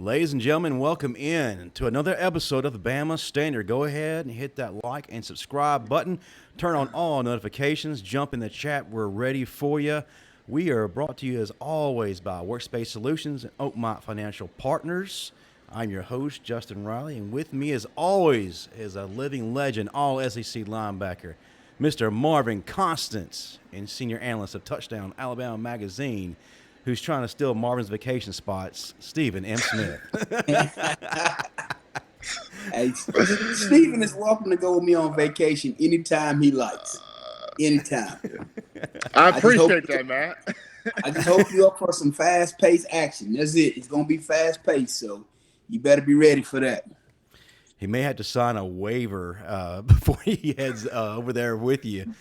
Ladies and gentlemen, welcome in to another episode of the Bama Standard. Go ahead and hit that like and subscribe button. Turn on all notifications. Jump in the chat. We're ready for you. We are brought to you, as always, by Workspace Solutions and Oakmont Financial Partners. I'm your host, Justin Riley, and with me, as always, is a living legend, all SEC linebacker, Mr. Marvin Constant, and senior analyst of Touchdown Alabama Magazine, who's trying to steal Marvin's vacation spots, Stephen M. Smith. Hey, Stephen is welcome to go with me on vacation anytime he likes. Anytime. I appreciate that, Matt. I just hope you're up for some fast-paced action. That's it. It's going to be fast-paced, so you better be ready for that. He may have to sign a waiver before he heads over there with you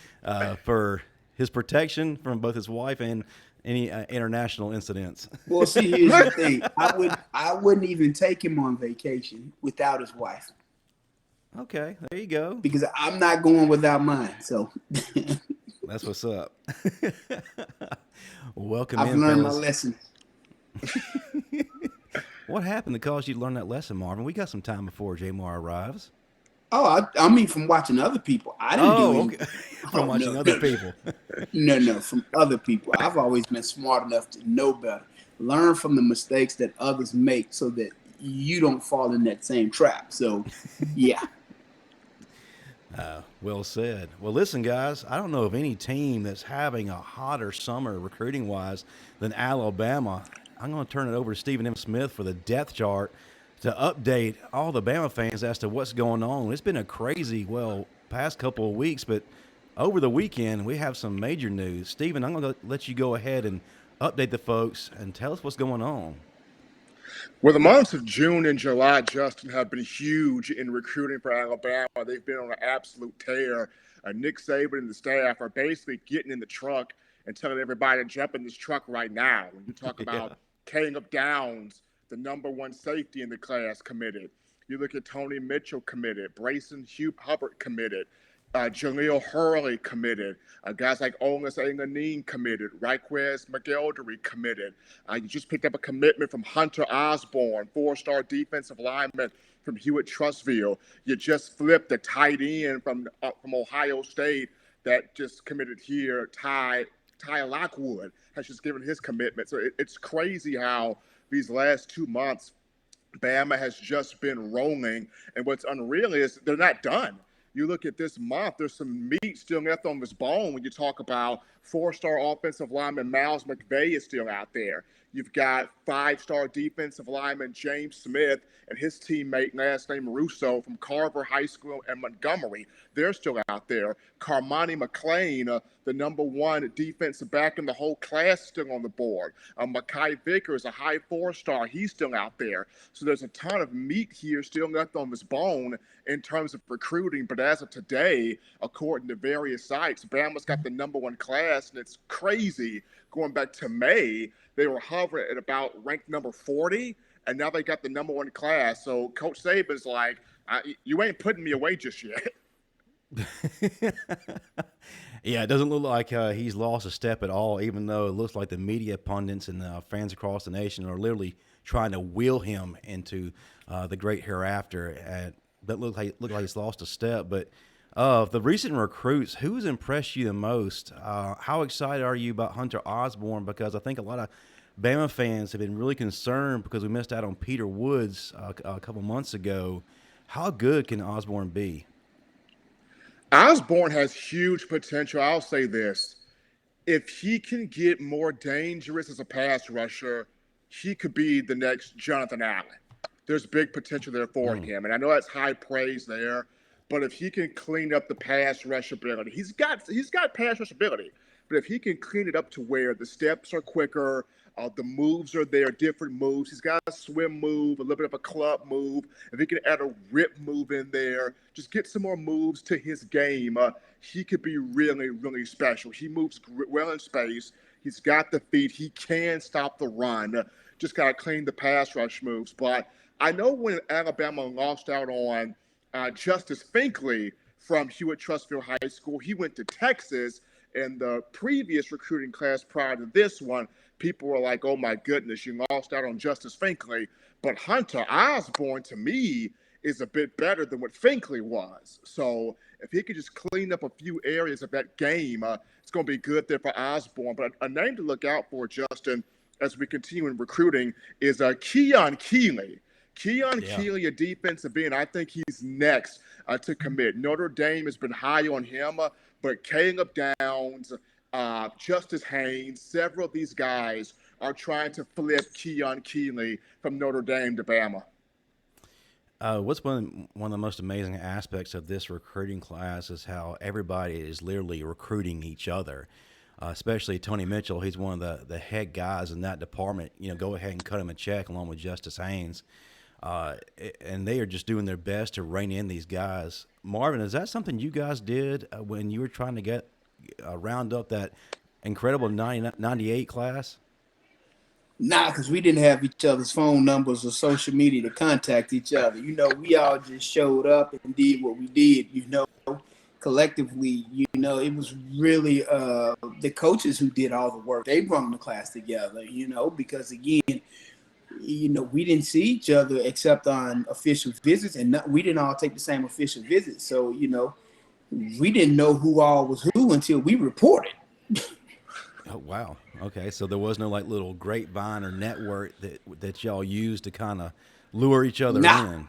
for his protection from both his wife and any international incidents. Well, see, here's the thing. I wouldn't even take him on vacation without his wife. Okay, there you go. Because I'm not going without mine. So that's what's up. Welcome I've in, learned fellas. my lesson. What happened to cause you to learn that lesson, Marvin? We got some time before Jamar arrives. Oh, I mean, from watching other people. I didn't do anything. Okay. From watching other people. No, from other people. I've always been smart enough to know better. Learn from the mistakes that others make so that you don't fall in that same trap. So, yeah. Well said. Well, listen, guys, I don't know of any team that's having a hotter summer recruiting-wise than Alabama. I'm going to turn it over to Stephen M. Smith for the depth chart to update all the Bama fans as to what's going on. It's been a crazy, past couple of weeks, but over the weekend, we have some major news. Stephen, I'm going to let you go ahead and update the folks and tell us what's going on. Well, the months of June and July, Justin, have been huge in recruiting for Alabama. They've been on an absolute tear. Nick Saban and the staff are basically getting in the truck and telling everybody to jump in this truck right now. When you talk about Caleb Downs, the number one safety in the class, committed. You look at Tony Mitchell, committed. Brayson Hubbard, committed. Jaleel Hurley, committed. Guys like Olis Anganine, committed. Raquez McElderry, committed. You just picked up a commitment from Hunter Osborne, 4-star defensive lineman from Hewitt-Trussville. You just flipped a tight end from Ohio State that just committed here. Ty Lockwood has just given his commitment. So it's crazy how these last 2 months, Bama has just been rolling. And what's unreal is they're not done. You look at this month, there's some meat still left on this bone when you talk about 4-star offensive lineman Miles McVay is still out there. You've got 5-star defensive lineman James Smith and his teammate, last name Russo, from Carver High School in Montgomery. They're still out there. Carmani McClain, the number one defensive back in the whole class, still on the board. Mekhi Vickers, a high 4-star, he's still out there. So there's a ton of meat here still left on this bone in terms of recruiting. But as of today, according to various sites, Bama's got the number one class, and it's crazy. Going back to May, they were hovering at about ranked number 40, and now they got the number one class. So Coach Saban's like, you ain't putting me away just yet. Yeah, it doesn't look like he's lost a step at all, even though it looks like the media pundits and fans across the nation are literally trying to wheel him into the great hereafter. And that look like he's lost a step. But of the recent recruits, who has impressed you the most? How excited are you about Hunter Osborne? Because I think a lot of Bama fans have been really concerned because we missed out on Peter Woods a couple months ago. How good can Osborne be? Osborne has huge potential. I'll say this. If he can get more dangerous as a pass rusher, he could be the next Jonathan Allen. There's big potential there for him. And I know that's high praise there, but if he can clean up the pass rush ability, he's got pass rush ability. But if he can clean it up to where the steps are quicker, the moves are there, different moves. He's got a swim move, a little bit of a club move. If he can add a rip move in there, just get some more moves to his game, he could be really, really special. He moves well in space. He's got the feet. He can stop the run. Just got to clean the pass rush moves. But I know when Alabama lost out on Justice Finkley from Hewitt-Trussville High School, he went to Texas. In the previous recruiting class prior to this one, people were like, oh my goodness, you lost out on Justice Finkley. But Hunter Osborne, to me, is a bit better than what Finkley was. So if he could just clean up a few areas of that game, it's going to be good there for Osborne. But a name to look out for, Justin, as we continue in recruiting, is Kion Keeley. Keeley, a defensive end, I think he's next to commit. Notre Dame has been high on him, but Caleb Downs, Justice Haynes, several of these guys are trying to flip Kion Keeley from Notre Dame to Bama. What's one of the most amazing aspects of this recruiting class is how everybody is literally recruiting each other, especially Tony Mitchell. He's one of the head guys in that department. Go ahead and cut him a check along with Justice Haynes. And they are just doing their best to rein in these guys. Marvin, is that something you guys did when you were trying to get round up that incredible 98 class? Nah, because we didn't have each other's phone numbers or social media to contact each other. We all just showed up and did what we did, collectively. It was really the coaches who did all the work. They brought the class together, because, again, we didn't see each other except on official visits, and we didn't all take the same official visits. So, we didn't know who all was who until we reported. Oh, wow. Okay, so there was no little grapevine or network that y'all used to kind of lure each other in.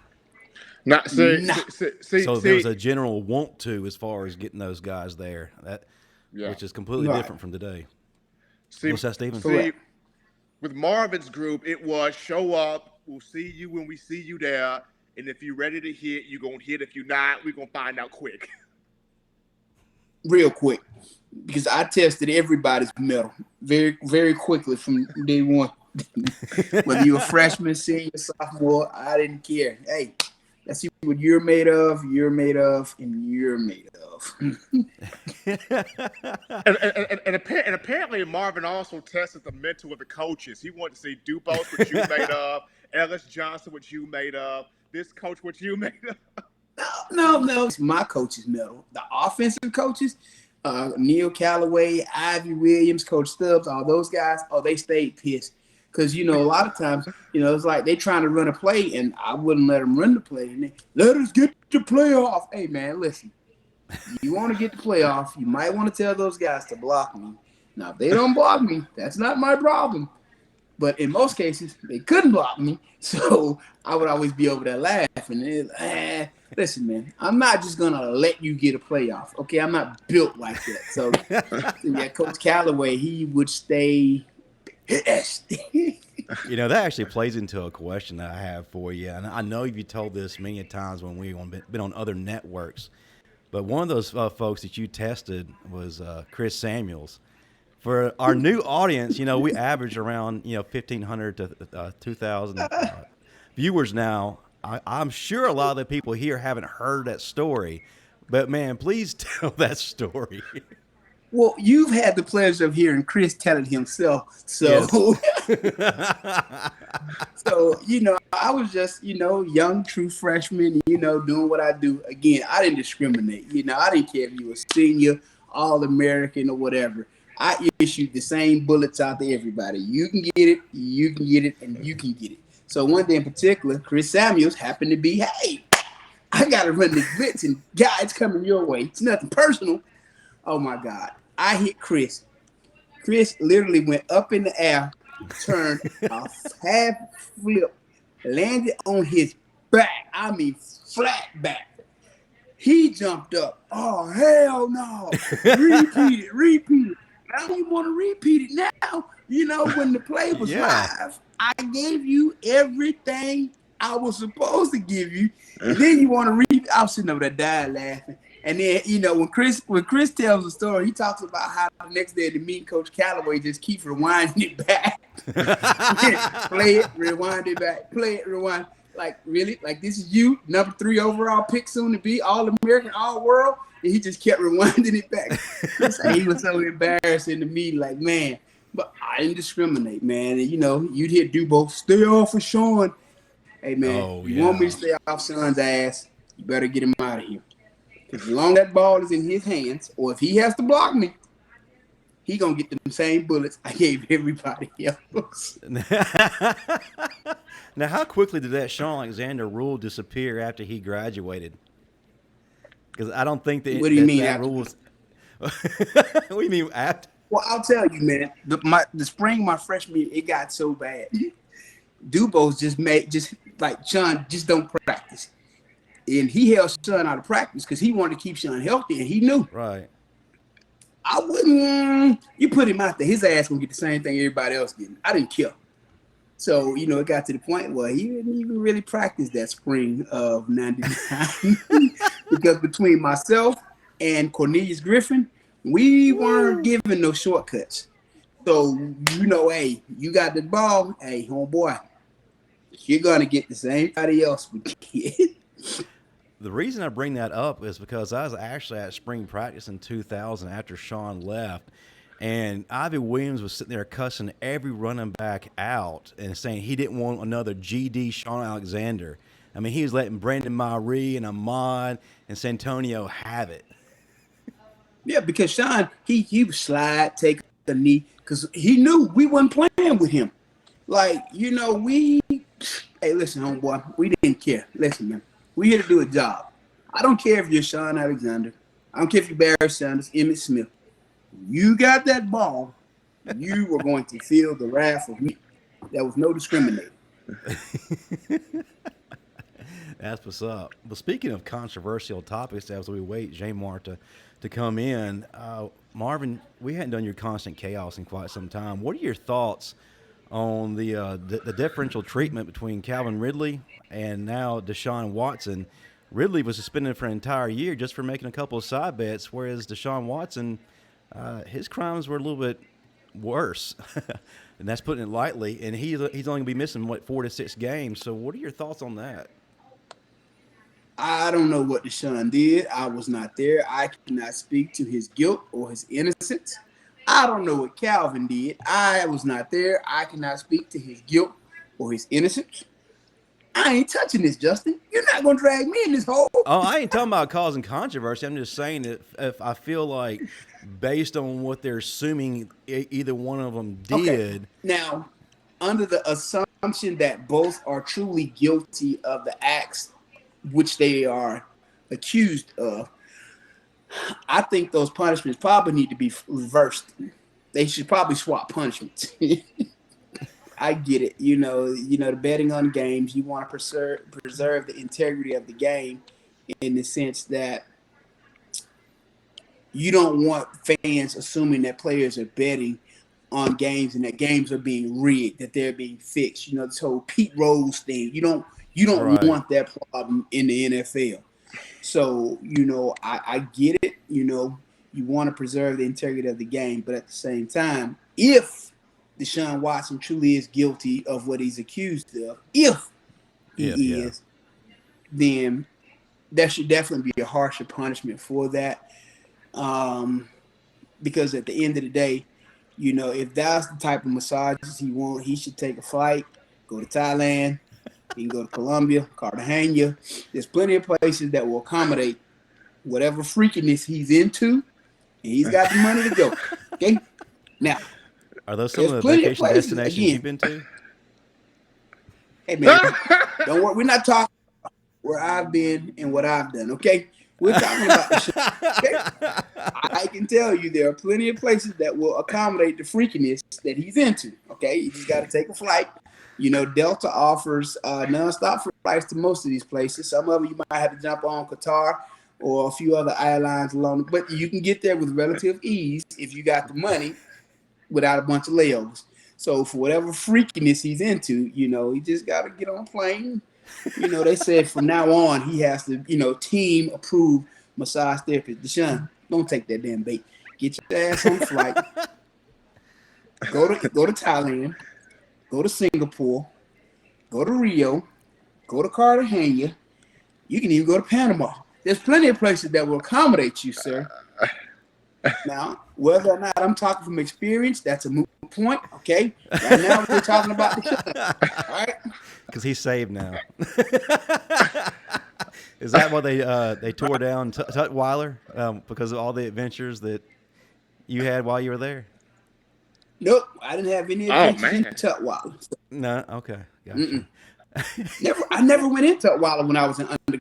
So there was a general want to as far as getting those guys there, which is completely different from today. What's that, Stephen? With Marvin's group, it was show up. We'll see you when we see you there, and if you're ready to hit, you're gonna hit. If you're not, we're gonna find out quick. Real quick. Because I tested everybody's metal very, very quickly from day one. Whether you're a freshman, senior, sophomore, I didn't care. Hey, let's see what you're made of, and you're made of. and apparently Marvin also tested the mental of the coaches. He wanted to see Dubose what you made of, Ellis Johnson what you made of, this coach what you made of. No. It's my coach's metal. The offensive coaches, Neil Callaway, Ivy Williams, Coach Stubbs, all those guys, they stayed pissed. Because, a lot of times, it's like they trying to run a play, and I wouldn't let them run the play. And let us get the playoff. Hey, man, listen. You want to get the playoff, you might want to tell those guys to block me. Now, if they don't block me, that's not my problem. But in most cases, they couldn't block me. So I would always be over there laughing. Listen, man, I'm not just going to let you get a playoff. Okay, I'm not built like that. So, Coach Callaway, he would stay pissed. That actually plays into a question that I have for you. And I know you told this many times when we've been on other networks. But one of those folks that you tested was Chris Samuels. For our new audience, we average around 1,500 to 2,000 viewers now. I'm sure a lot of the people here haven't heard that story, but man, please tell that story. Well, you've had the pleasure of hearing Chris tell it himself. So, yes. So I was just young, true freshman, doing what I do. Again, I didn't discriminate. I didn't care if you were senior, All-American, or whatever. I issued the same bullets out to everybody. You can get it, you can get it, and you can get it. So one day in particular, Chris Samuels happened to be, hey, I got to run the blitz, and guys coming your way. It's nothing personal. Oh, my God. I hit Chris. Chris literally went up in the air, turned a half flip, landed on his back. I mean, flat back. He jumped up. Oh, hell no. Repeat it. Now you want to repeat it now. When the play was live, I gave you everything I was supposed to give you. And then you want to read. I was sitting over there dying laughing. And then, when Chris tells the story, he talks about how the next day the meeting, Coach Callaway just keeps rewinding it back. Play it, rewind it back. Play it, rewind. Like, really? Like, this is you, number 3 overall pick, soon to be All-American, All-World? And he just kept rewinding it back. He was so embarrassed in the meeting, like, man. But I didn't discriminate, man. And, you'd hear Dubose, stay off of Sean. Hey, man, you want me to stay off Sean's ass, you better get him out of here. As long as that ball is in his hands, or if he has to block me, he gonna get the same bullets I gave everybody else. Now, how quickly did that Sean Alexander rule disappear after he graduated? Because I don't think What do you mean that after? rule was. What do you mean after? Well, I'll tell you, man. The spring my freshman year, it got so bad. Dubose just like Sean just don't practice, and he held Sean out of practice because he wanted to keep Sean healthy, and he knew. Right. I wouldn't. You put him out there, his ass gonna get the same thing everybody else getting. I didn't care. So, it got to the point where he didn't even really practice that spring of 99 because between myself and Cornelius Griffin, we weren't given no shortcuts. So, hey, you got the ball. Hey, homeboy, you're going to get the same everybody else would get. The reason I bring that up is because I was actually at spring practice in 2000 after Sean left. And Ivy Williams was sitting there cussing every running back out and saying he didn't want another GD Sean Alexander. I mean, he was letting Brandon Myree and Ahmad and Santonio have it. Yeah, because Sean, he would slide, take the knee, because he knew we wasn't playing with him. Like, hey, listen, homeboy, we didn't care. Listen, man, we here to do a job. I don't care if you're Sean Alexander. I don't care if you're Barry Sanders, Emmitt Smith. You got that ball, you were going to feel the wrath of me. There was no discriminating. That's what's up. But speaking of controversial topics, as we wait Jamar to come in, Marvin, we hadn't done your constant chaos in quite some time. What are your thoughts on the differential treatment between Calvin Ridley and now Deshaun Watson? Ridley was suspended for an entire year just for making a couple of side bets, whereas Deshaun Watson, his crimes were a little bit worse, and that's putting it lightly. And he's only going to be missing 4 to 6 games. So, what are your thoughts on that? I don't know what Deshaun did. I was not there. I cannot speak to his guilt or his innocence. I don't know what Calvin did. I was not there. I cannot speak to his guilt or his innocence. I ain't touching this, Justin. You're not going to drag me in this hole. Oh, I ain't talking about causing controversy. I'm just saying that if I feel like, based on what they're assuming either one of them did. Okay. Now, under the assumption that both are truly guilty of the acts which they are accused of, I think those punishments probably need to be reversed. They should probably swap punishments. I get it. The betting on games, you want to preserve the integrity of the game in the sense that you don't want fans assuming that players are betting on games and that games are being rigged, that they're being fixed. This whole Pete Rose thing. You don't Right. want that problem in the NFL. So, I get it. You want to preserve the integrity of the game, but at the same time, if Deshaun Watson truly is guilty of what he's accused of, if he is, then there should definitely be a harsher punishment for that. Because at the end of the day, if that's the type of massages he wants, he should take a flight, go to Thailand. He can go to Colombia, Cartagena. There's plenty of places that will accommodate whatever freakiness he's into, and he's got the money to go. Okay? Now, are those some of the vacation destinations you've been to? Hey, man, don't worry. We're not talking about where I've been and what I've done, okay? We're talking about the show, okay? I can tell you there are plenty of places that will accommodate the freakiness that he's into, okay? You just got to take a flight. Delta offers nonstop flights to most of these places. Some of them you might have to jump on Qatar or a few other airlines along, but you can get there with relative ease if you got the money without a bunch of layovers. So for whatever freakiness he's into, he just got to get on a plane. They said from now on he has to, team approved massage therapist. Deshaun, don't take that damn bait. Get your ass on the flight. Go to Thailand. Go to Singapore, go to Rio, go to Cartagena. You can even go to Panama. There's plenty of places that will accommodate you, sir. Now, whether or not I'm talking from experience, that's a moot point, okay? Right now, we're talking about the show, all right? Because he's saved now. Is that why they tore down Tutwiler? Because of all the adventures that you had while you were there? Nope, I didn't have any Oh adventures in man. Tutwiler. So, No, okay, gotcha. I never went into Tutwiler when I was in under.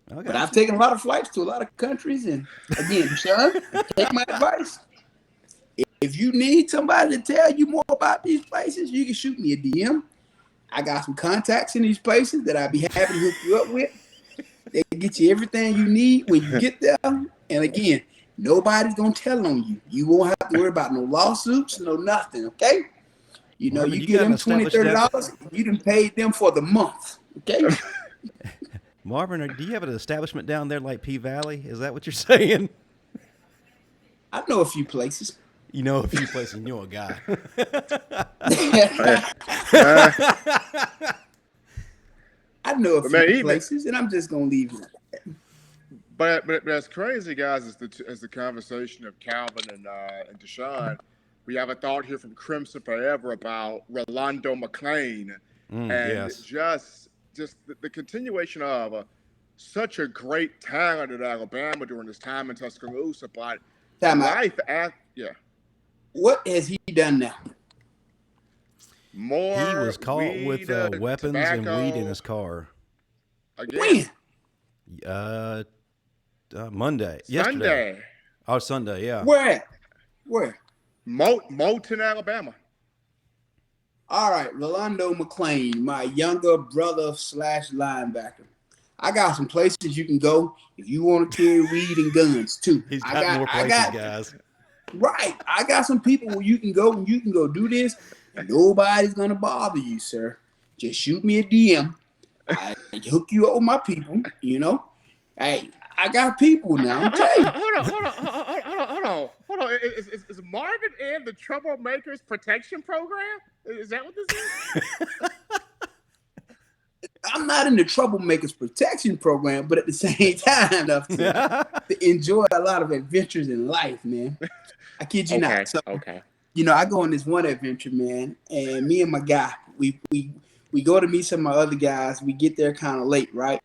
I But I've gotcha. taken a lot of flights to a lot of countries, and again, son, take my advice. If you need somebody to tell you more about these places, you can shoot me a DM. I got some contacts in these places that I'd be happy to hook you up with. They get you everything you need when you get there. And again, nobody's gonna tell on you. You won't have to worry about no lawsuits, no nothing. Okay? You know, Marvin, you you give got an them $20, established $30, you done paid them for the month. Okay? Marvin, do you have an establishment down there like P Valley? Is that what you're saying? I know a few places. You know a few places, you know a guy. Uh, I know a but few man, even places, and I'm just gonna leave it. but as crazy, guys, as the conversation of Calvin and Deshaun, we have a thought here from Crimson Forever about Rolando McClain, and Yes. just the continuation of such a great talent at Alabama during his time in Tuscaloosa, but Time out. life at What has he done now? more He was caught weed, with weapons tobacco, and weed in his car. again. When? Monday. Yesterday. Sunday, Oh, Sunday, yeah. Where at? Where? Moulton, Alabama. All right, Rolando McClain, my younger brother / linebacker. I got some places you can go if you want to carry weed and guns too. He's got more places, guys. Right. I got some people where you can go and you can go do this, and nobody's gonna bother you, sir. Just shoot me a DM. I hook you up with my people. You know, hey, I got people now. I'm telling you. Hold on. Is Marvin in the Troublemakers Protection Program? Is that what this is? I'm not in the Troublemakers Protection Program, but at the same time, enough to enjoy a lot of adventures in life, man. I kid you not. So, you know, I go on this one adventure, man, and me and my guy, we go to meet some of my other guys. We get there kind of late, right?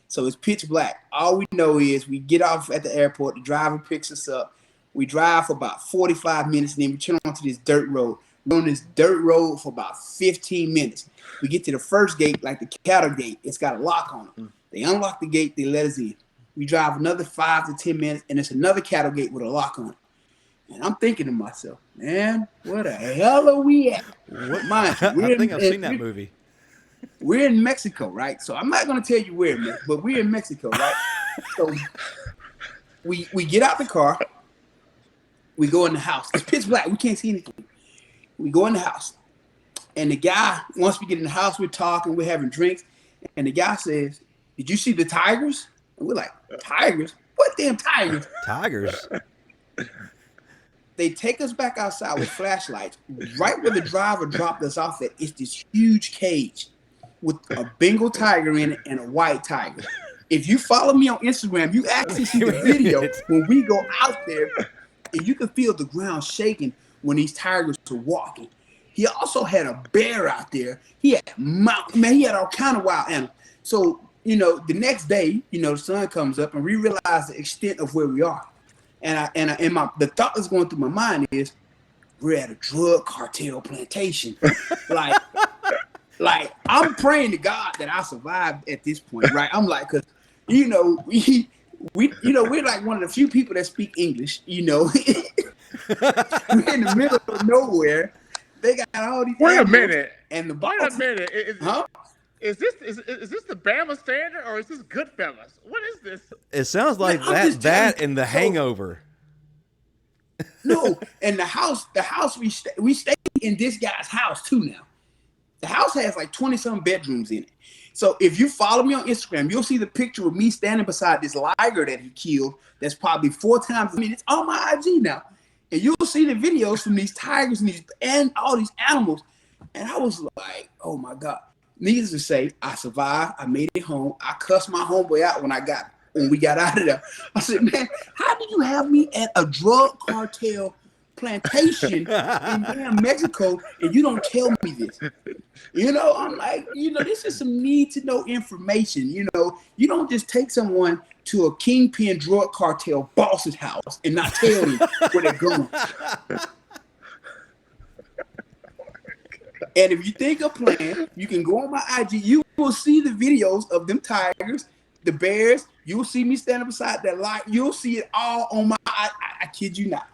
So it's pitch black. All we know is we get off at the airport. The driver picks us up. We drive for about 45 minutes, and then we turn onto this dirt road. We're on this dirt road for about 15 minutes. We get to the first gate, like the cattle gate. It's got a lock on it. They unlock the gate. They let us in. We drive another 5 to 10 minutes, and it's another cattle gate with a lock on it. And I'm thinking to myself, man, where the hell are we at? I think I've seen that movie. We're in Mexico, right? So I'm not going to tell you where, but we're in Mexico, right? So we get out the car. We go in the house. It's pitch black. We can't see anything. We go in the house. And the guy, once we get in the house, we're talking, we're having drinks. And the guy says, "Did you see the tigers?" And we're like, "Tigers? What damn tigers?" Tigers. They take us back outside with flashlights. Right where the driver dropped us off at, it's this huge cage with a Bengal tiger in it and a white tiger. If you follow me on Instagram, you actually see the video when we go out there, and you can feel the ground shaking when these tigers are walking. He also had a bear out there. He had he had all kind of wild animals. So, you know, the next day, you know, the sun comes up and we realize the extent of where we are. And the thought that's going through my mind is, we're at a drug cartel plantation. like I'm praying to God that I survived at this point, right? I'm like, because, you know, we're like one of the few people that speak English, you know. We're in the middle of nowhere. They got all these. Wait a minute. And the Wait a minute. Is this the Bama Standard or is this Goodfellas? What is this? It sounds like that and The Hangover. No, and the house we stay in this guy's house too now. The house has like 20-some bedrooms in it. So if you follow me on Instagram, you'll see the picture of me standing beside this liger that he killed. That's probably 4 times. I mean, it's on my IG now. And you'll see the videos from these tigers and all these animals. And I was like, oh my God. Needless to say, I survived. I made it home. I cussed my homeboy out when we got out of there. I said, man, how did you have me at a drug cartel plantation in Mexico and you don't tell me this? I'm like, this is some need to know information. You don't just take someone to a kingpin drug cartel boss's house and not tell him where they're going. And if you think of playing, you can go on my IG. You will see the videos of them Tigers, the Bears. You'll see me standing beside that light. You'll see it all on my. I kid you not.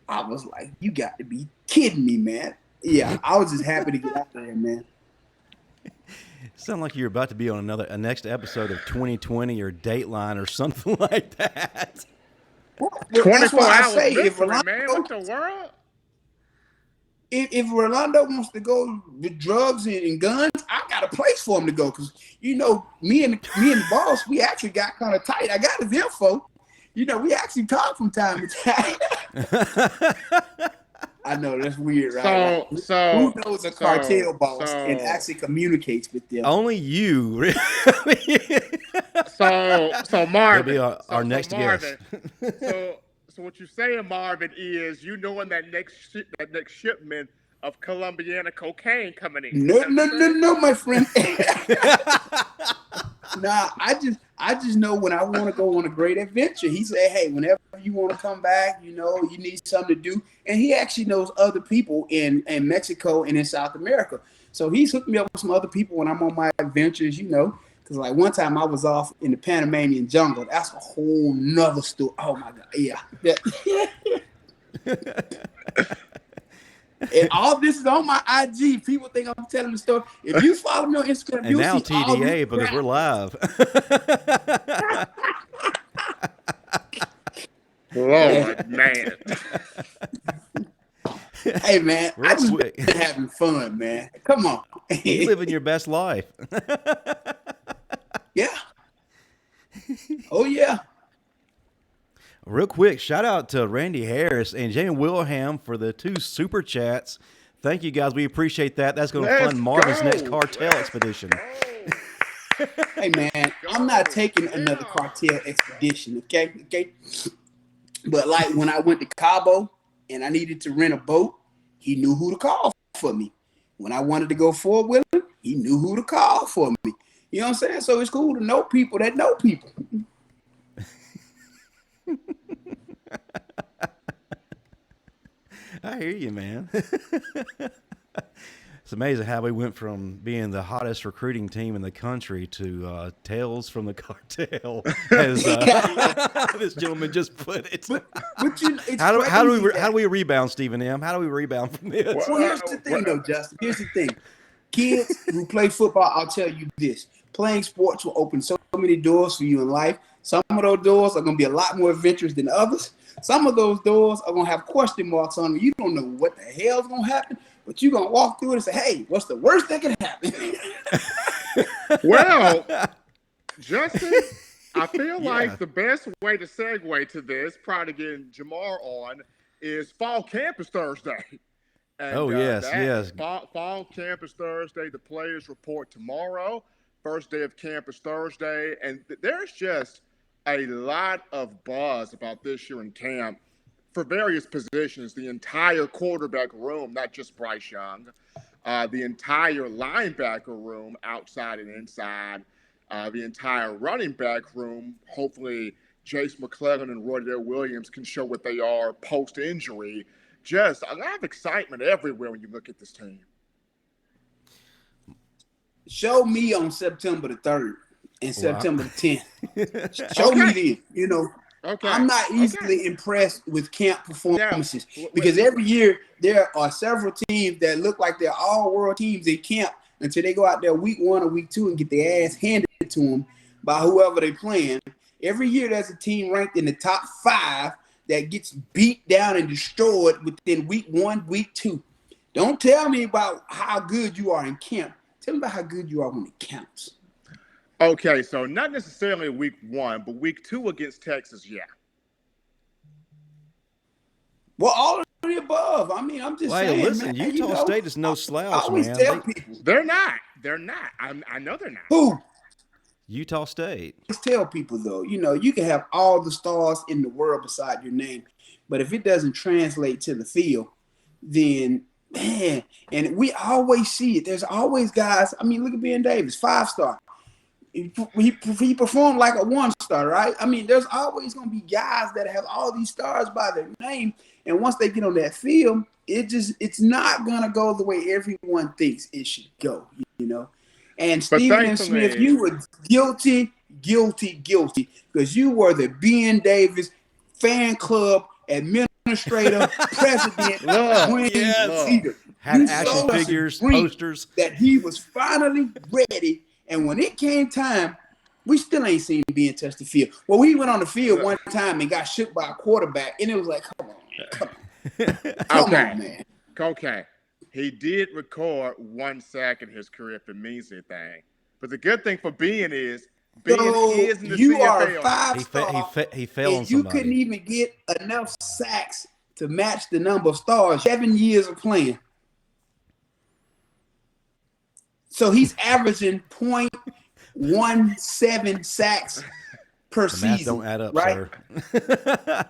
I was like, you got to be kidding me, man. Yeah, I was just happy to get out there, man. Sound like you're about to be on a next episode of 2020 or Dateline or something like that. Well, 24 hours if Rolando, man. What the world? If Rolando wants to go with drugs and guns, I got a place for him to go. Because, me and the boss, we actually got kind of tight. I got his info. We actually talk from time to time. I know, that's weird, right? So who knows a cartel boss and actually communicates with them? Only you. So Marvin. He'll be our next Marvin, guest. So what you're saying, Marvin, is when that next shipment of Colombiana cocaine coming in? No, my friend. Nah, I just know when I want to go on a great adventure. He said, hey, whenever you want to come back, you need something to do. And he actually knows other people in Mexico and in South America. So he's hooked me up with some other people when I'm on my adventures, because like one time I was off in the Panamanian jungle. That's a whole nother story. Oh my God. Yeah. And all this is on my IG. People think I'm telling the story. If you follow me on Instagram, and you'll now see all TDA this because crap. we're live. Lord, man. Hey, man, Real I just quick. been having fun, man. Come on. You living your best life. Yeah. Oh, yeah. Real quick, shout out to Randy Harris and Jamie Wilhelm for the 2 super chats. Thank you, guys. We appreciate that. That's going to fund Marvin's next cartel expedition. Hey, man, I'm not taking another cartel expedition, okay? But like when I went to Cabo and I needed to rent a boat, he knew who to call for me. When I wanted to go forward with him, he knew who to call for me. You know what I'm saying? So it's cool to know people that know people. I hear you, man. It's amazing how we went from being the hottest recruiting team in the country to Tales from the Cartel, as this gentleman just put it. But how do we rebound, Stephen M? How do we rebound from this? Well, here's the thing, though, Justin. Here's the thing. Kids who play football, I'll tell you this. Playing sports will open so many doors for you in life. Some of those doors are going to be a lot more adventurous than others. Some of those doors are going to have question marks on them. You don't know what the hell is going to happen, but you're going to walk through it and say, hey, what's the worst that can happen? Well, Justin, I feel like the best way to segue to this, prior to getting Jamar on, is Fall Camp is Thursday. And, yes. Fall Camp is Thursday. The players report tomorrow. First day of camp is Thursday. And there's just a lot of buzz about this year in camp for various positions. The entire quarterback room, not just Bryce Young, the entire linebacker room, outside and inside, the entire running back room. Hopefully, Jace McClellan and Roydell Williams can show what they are post-injury. Just a lot of excitement everywhere when you look at this team. Show me on September the 3rd and September the 10th. Show me then, Okay. I'm not easily impressed with camp performances because every year there are several teams that look like they're all-world teams in camp until they go out there week 1 or week 2 and get their ass handed to them by whoever they're playing. Every year there's a team ranked in the top 5 that gets beat down and destroyed within week 1, week 2. Don't tell me about how good you are in camp. Tell me about how good you are when it counts. Okay, so not necessarily week 1, but week 2 against Texas, yeah. Well, all of the above. I mean, I'm just saying. Listen, man, Utah State is no slouch, I always man. tell people. They're not. I know they're not. Who? Utah State. Let's tell people, though, you can have all the stars in the world beside your name, but if it doesn't translate to the field, then Man, and we always see it. There's always guys. I mean, look at Ben Davis, 5-star. He performed like a 1-star, right? I mean, there's always going to be guys that have all these stars by their name, and once they get on that field, it's not going to go the way everyone thinks it should go, you know. And Stephen A. Smith, you were guilty, because you were the Ben Davis fan club administrator, president, leader. Had action figures, posters. That he was finally ready. And when it came time, we still ain't seen him being touch the field. Well, he went on the field one time and got shook by a quarterback, and it was like, come on, man. Okay. He did record 1 sack in his career if it means anything. But the good thing for Ben is is in the you CFL. Are a 5-star. He fell on somebody. You couldn't even get enough sacks to match the number of stars. 7 years of playing. So he's averaging 0.17 sacks per season. Math don't add up, right? Sir.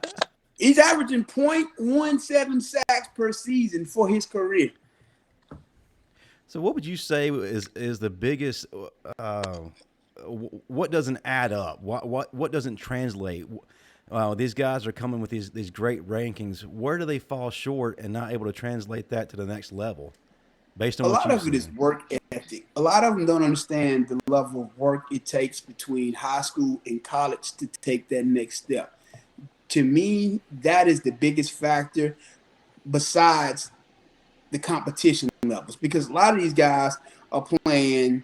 He's averaging 0.17 sacks per season for his career. So what would you say is the biggest? What doesn't add up? What doesn't translate? These guys are coming with these great rankings. Where do they fall short and not able to translate that to the next level? Based on a lot of it is work ethic. A lot of them don't understand the level of work it takes between high school and college to take that next step. To me, that is the biggest factor besides the competition levels, because a lot of these guys are playing,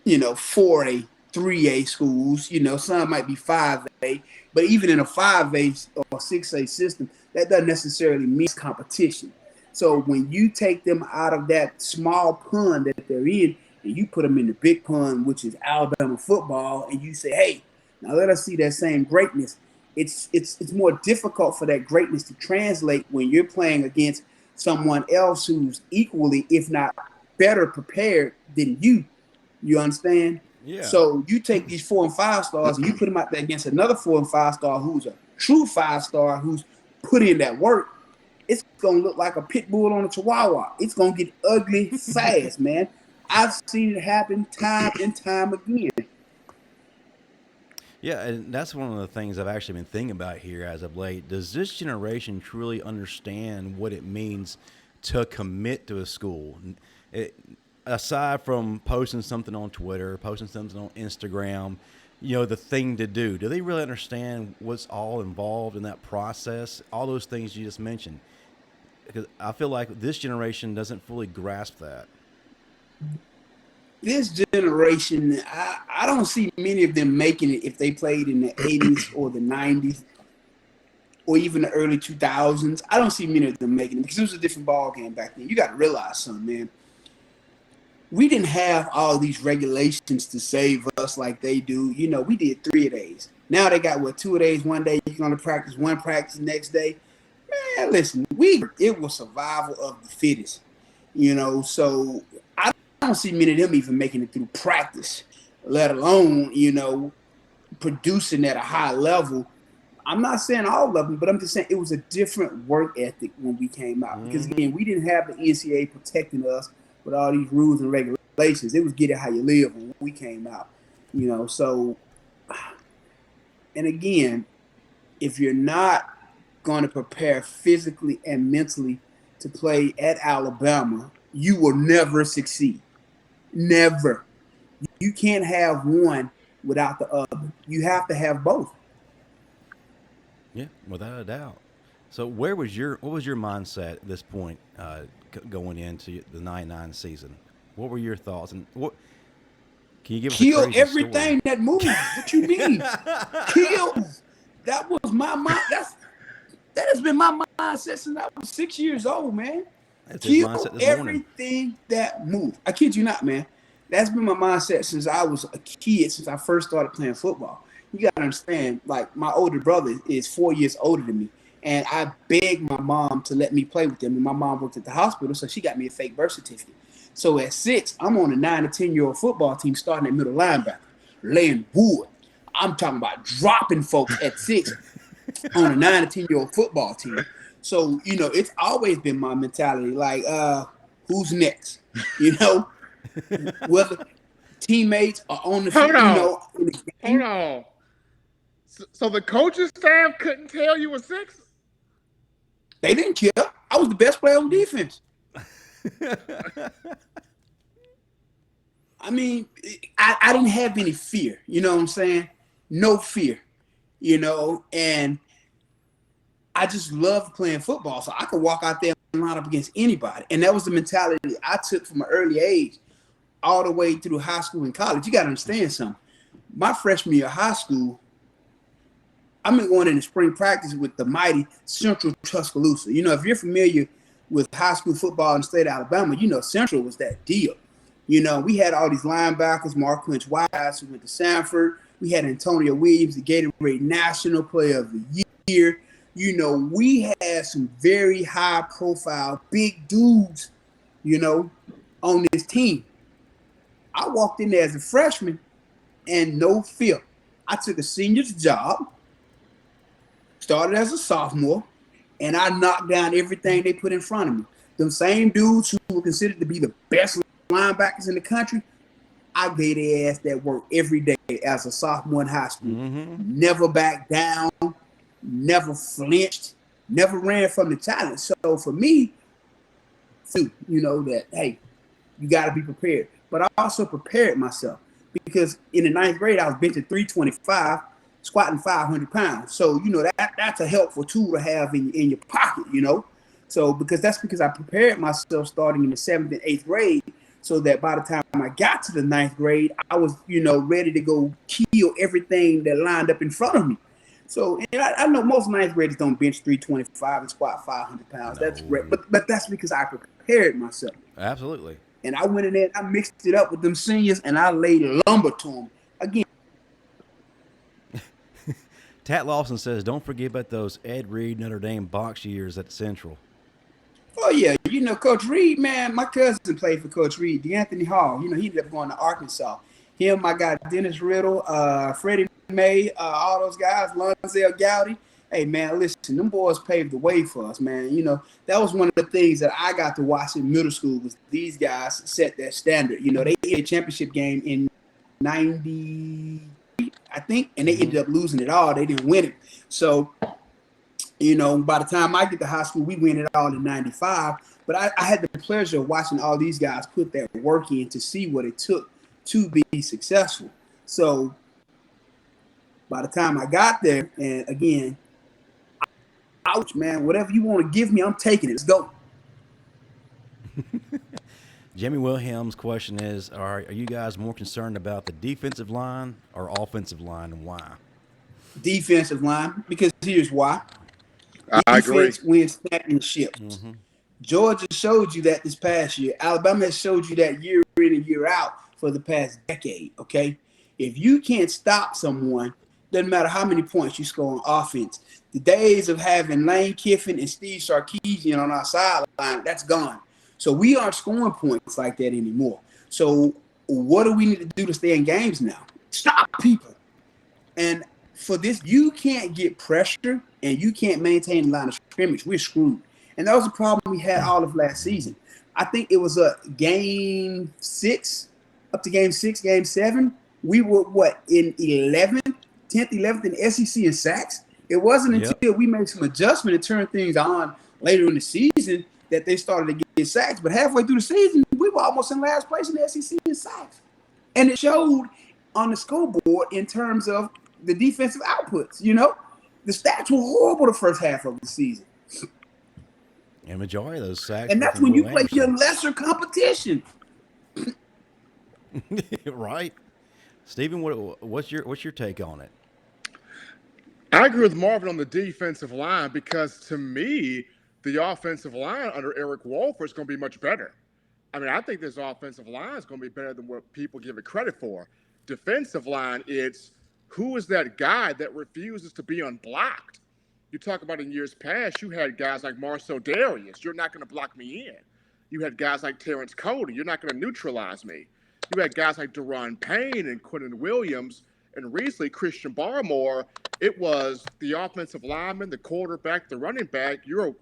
4A, 3A schools, some might be 5A, but even in a 5A or 6A system, that doesn't necessarily mean competition. So when you take them out of that small pond that they're in and you put them in the big pond, which is Alabama football, and you say, hey, now let us see that same greatness, it's more difficult for that greatness to translate when you're playing against someone else who's equally, if not better prepared than you. You understand? Yeah. So you take these 4 and 5 stars and you put them out there against another 4 and 5 star who's a true 5-star who's put in that work. It's going to look like a pit bull on a chihuahua. It's going to get ugly fast, man. I've seen it happen time and time again. Yeah, and that's one of the things I've actually been thinking about here as of late. Does this generation truly understand what it means to commit to a school? Aside from posting something on Twitter, posting something on Instagram, the thing to do. Do they really understand what's all involved in that process? All those things you just mentioned. Because I feel like this generation doesn't fully grasp that. This generation, I don't see many of them making it if they played in the 80s or the 90s or even the early 2000s. I don't see many of them making it because it was a different ball game back then. You got to realize something, man. We didn't have all these regulations to save us like they do. We did 3 a days. Now they got 2 a days. One day you're going to practice, one practice the next day. Man, listen, it was survival of the fittest. So I don't see many of them even making it through practice, let alone, producing at a high level. I'm not saying all of them, but I'm just saying it was a different work ethic when we came out. Because, again, we didn't have the NCAA protecting us with all these rules and regulations. It was get it how you live when we came out, So, and again, if you're not going to prepare physically and mentally to play at Alabama, you will never succeed. Never. You can't have one without the other. You have to have both. Yeah, without a doubt. So what was your mindset at this point going into the 99 season? What were your thoughts? And what can you give us kill a crazy everything story? that moves? What you mean? Kill. That was my mind. That has been my mindset since I was 6 years old, man. That's Kill everything that moves. I kid you not, man. That's been my mindset since I was a kid, since I first started playing football. You got to understand, like, my older brother is 4 years older than me. And I begged my mom to let me play with them. And my mom worked at the hospital, so she got me a fake birth certificate. So at 6, I'm on a 9 to 10-year-old football team starting at middle linebacker, laying wood. I'm talking about dropping folks at 6 on a 9 to 10-year-old football team. So, it's always been my mentality, like, who's next? You know, whether teammates are on the Hold field, on. in the Hold game, on. So the coaching staff couldn't tell you a six? they didn't care. I was the best player on defense. I mean, I didn't have any fear. You know what I'm saying? No fear. And I just loved playing football. So I could walk out there and line up against anybody. And that was the mentality I took from an early age all the way through high school and college. You got to understand something. My freshman year of high school, I've been going into spring practice with the mighty Central Tuscaloosa. If you're familiar with high school football in the state of Alabama, Central was that deal. We had all these linebackers, Mark Clinch Wise, who went to Sanford. We had Antonio Williams, the Gatorade National Player of the Year. We had some very high-profile, big dudes, on this team. I walked in there as a freshman and no fear. I took a senior's job, started as a sophomore, and I knocked down everything they put in front of me. Them same dudes who were considered to be the best linebackers in the country, I gave their ass that work every day as a sophomore in high school. Mm-hmm. Never backed down, never flinched, never ran from the challenge. So for me, that, hey, you got to be prepared. But I also prepared myself because in the 9th grade, I was benching 325, squatting 500 pounds. So, that's a helpful tool to have in your pocket, So because I prepared myself starting in the 7th and 8th grade so that by the time I got to the 9th grade, I was, ready to go kill everything that lined up in front of me. So, and I know most 9th graders don't bench 325 and squat 500 pounds. No. That's great. But that's because I prepared myself. Absolutely. And I went in there and I mixed it up with them seniors and I laid lumber to them. Again. Tat Lawson says, don't forget about those Ed Reed Notre Dame box years at Central. Oh, yeah. Coach Reed, man, my cousin played for Coach Reed, DeAnthony Hall. He ended up going to Arkansas. Him, I got Dennis Riddle, Freddie May, all those guys, Lonzel Gowdy. Hey, man, listen, them boys paved the way for us, man. That was one of the things that I got to watch in middle school was these guys set that standard. They hit a championship game in 90, I think, and they ended up losing it all. They didn't win it. So, by the time I get to high school, we win it all in 95. But I had the pleasure of watching all these guys put that work in to see what it took to be successful. So by the time I got there, and again, ouch, man, whatever you want to give me, I'm taking it. Let's go. Jimmy Wilhelm's question is, are you guys more concerned about the defensive line or offensive line, and why? Defensive line, because here's why. I agree. Defense wins championships. Mm-hmm. Georgia showed you that this past year. Alabama has showed you that year in and year out for the past decade, okay? If you can't stop someone, doesn't matter how many points you score on offense. The days of having Lane Kiffin and Steve Sarkisian on our sideline, that's gone. So we aren't scoring points like that anymore. So what do we need to do to stay in games now? Stop people. And for this, you can't get pressure and you can't maintain the line of scrimmage. We're screwed. And that was a problem we had all of last season. I think it was a game 6, up to game 6, game 7. We were, in 11th, 10th, 11th in the SEC in sacks? It wasn't until we made some adjustment and turned things on later in the season that they started to get sacks. But halfway through the season, we were almost in last place in the SEC in sacks. And it showed on the scoreboard in terms of the defensive outputs, The stats were horrible the first half of the season. And majority of those sacks. And that's when you play your lesser competition. Right. Stephen, what's your take on it? I agree with Marvin on the defensive line because to me, the offensive line under Eric Wolfer is going to be much better. I mean, I think this offensive line is going to be better than what people give it credit for. Defensive line, it's who is that guy that refuses to be unblocked? You talk about in years past, you had guys like Marcel Darius. You're not going to block me in. You had guys like Terrence Cody. You're not going to neutralize me. You had guys like Deron Payne and Quentin Williams and recently Christian Barmore. It was the offensive lineman, the quarterback, the running back. You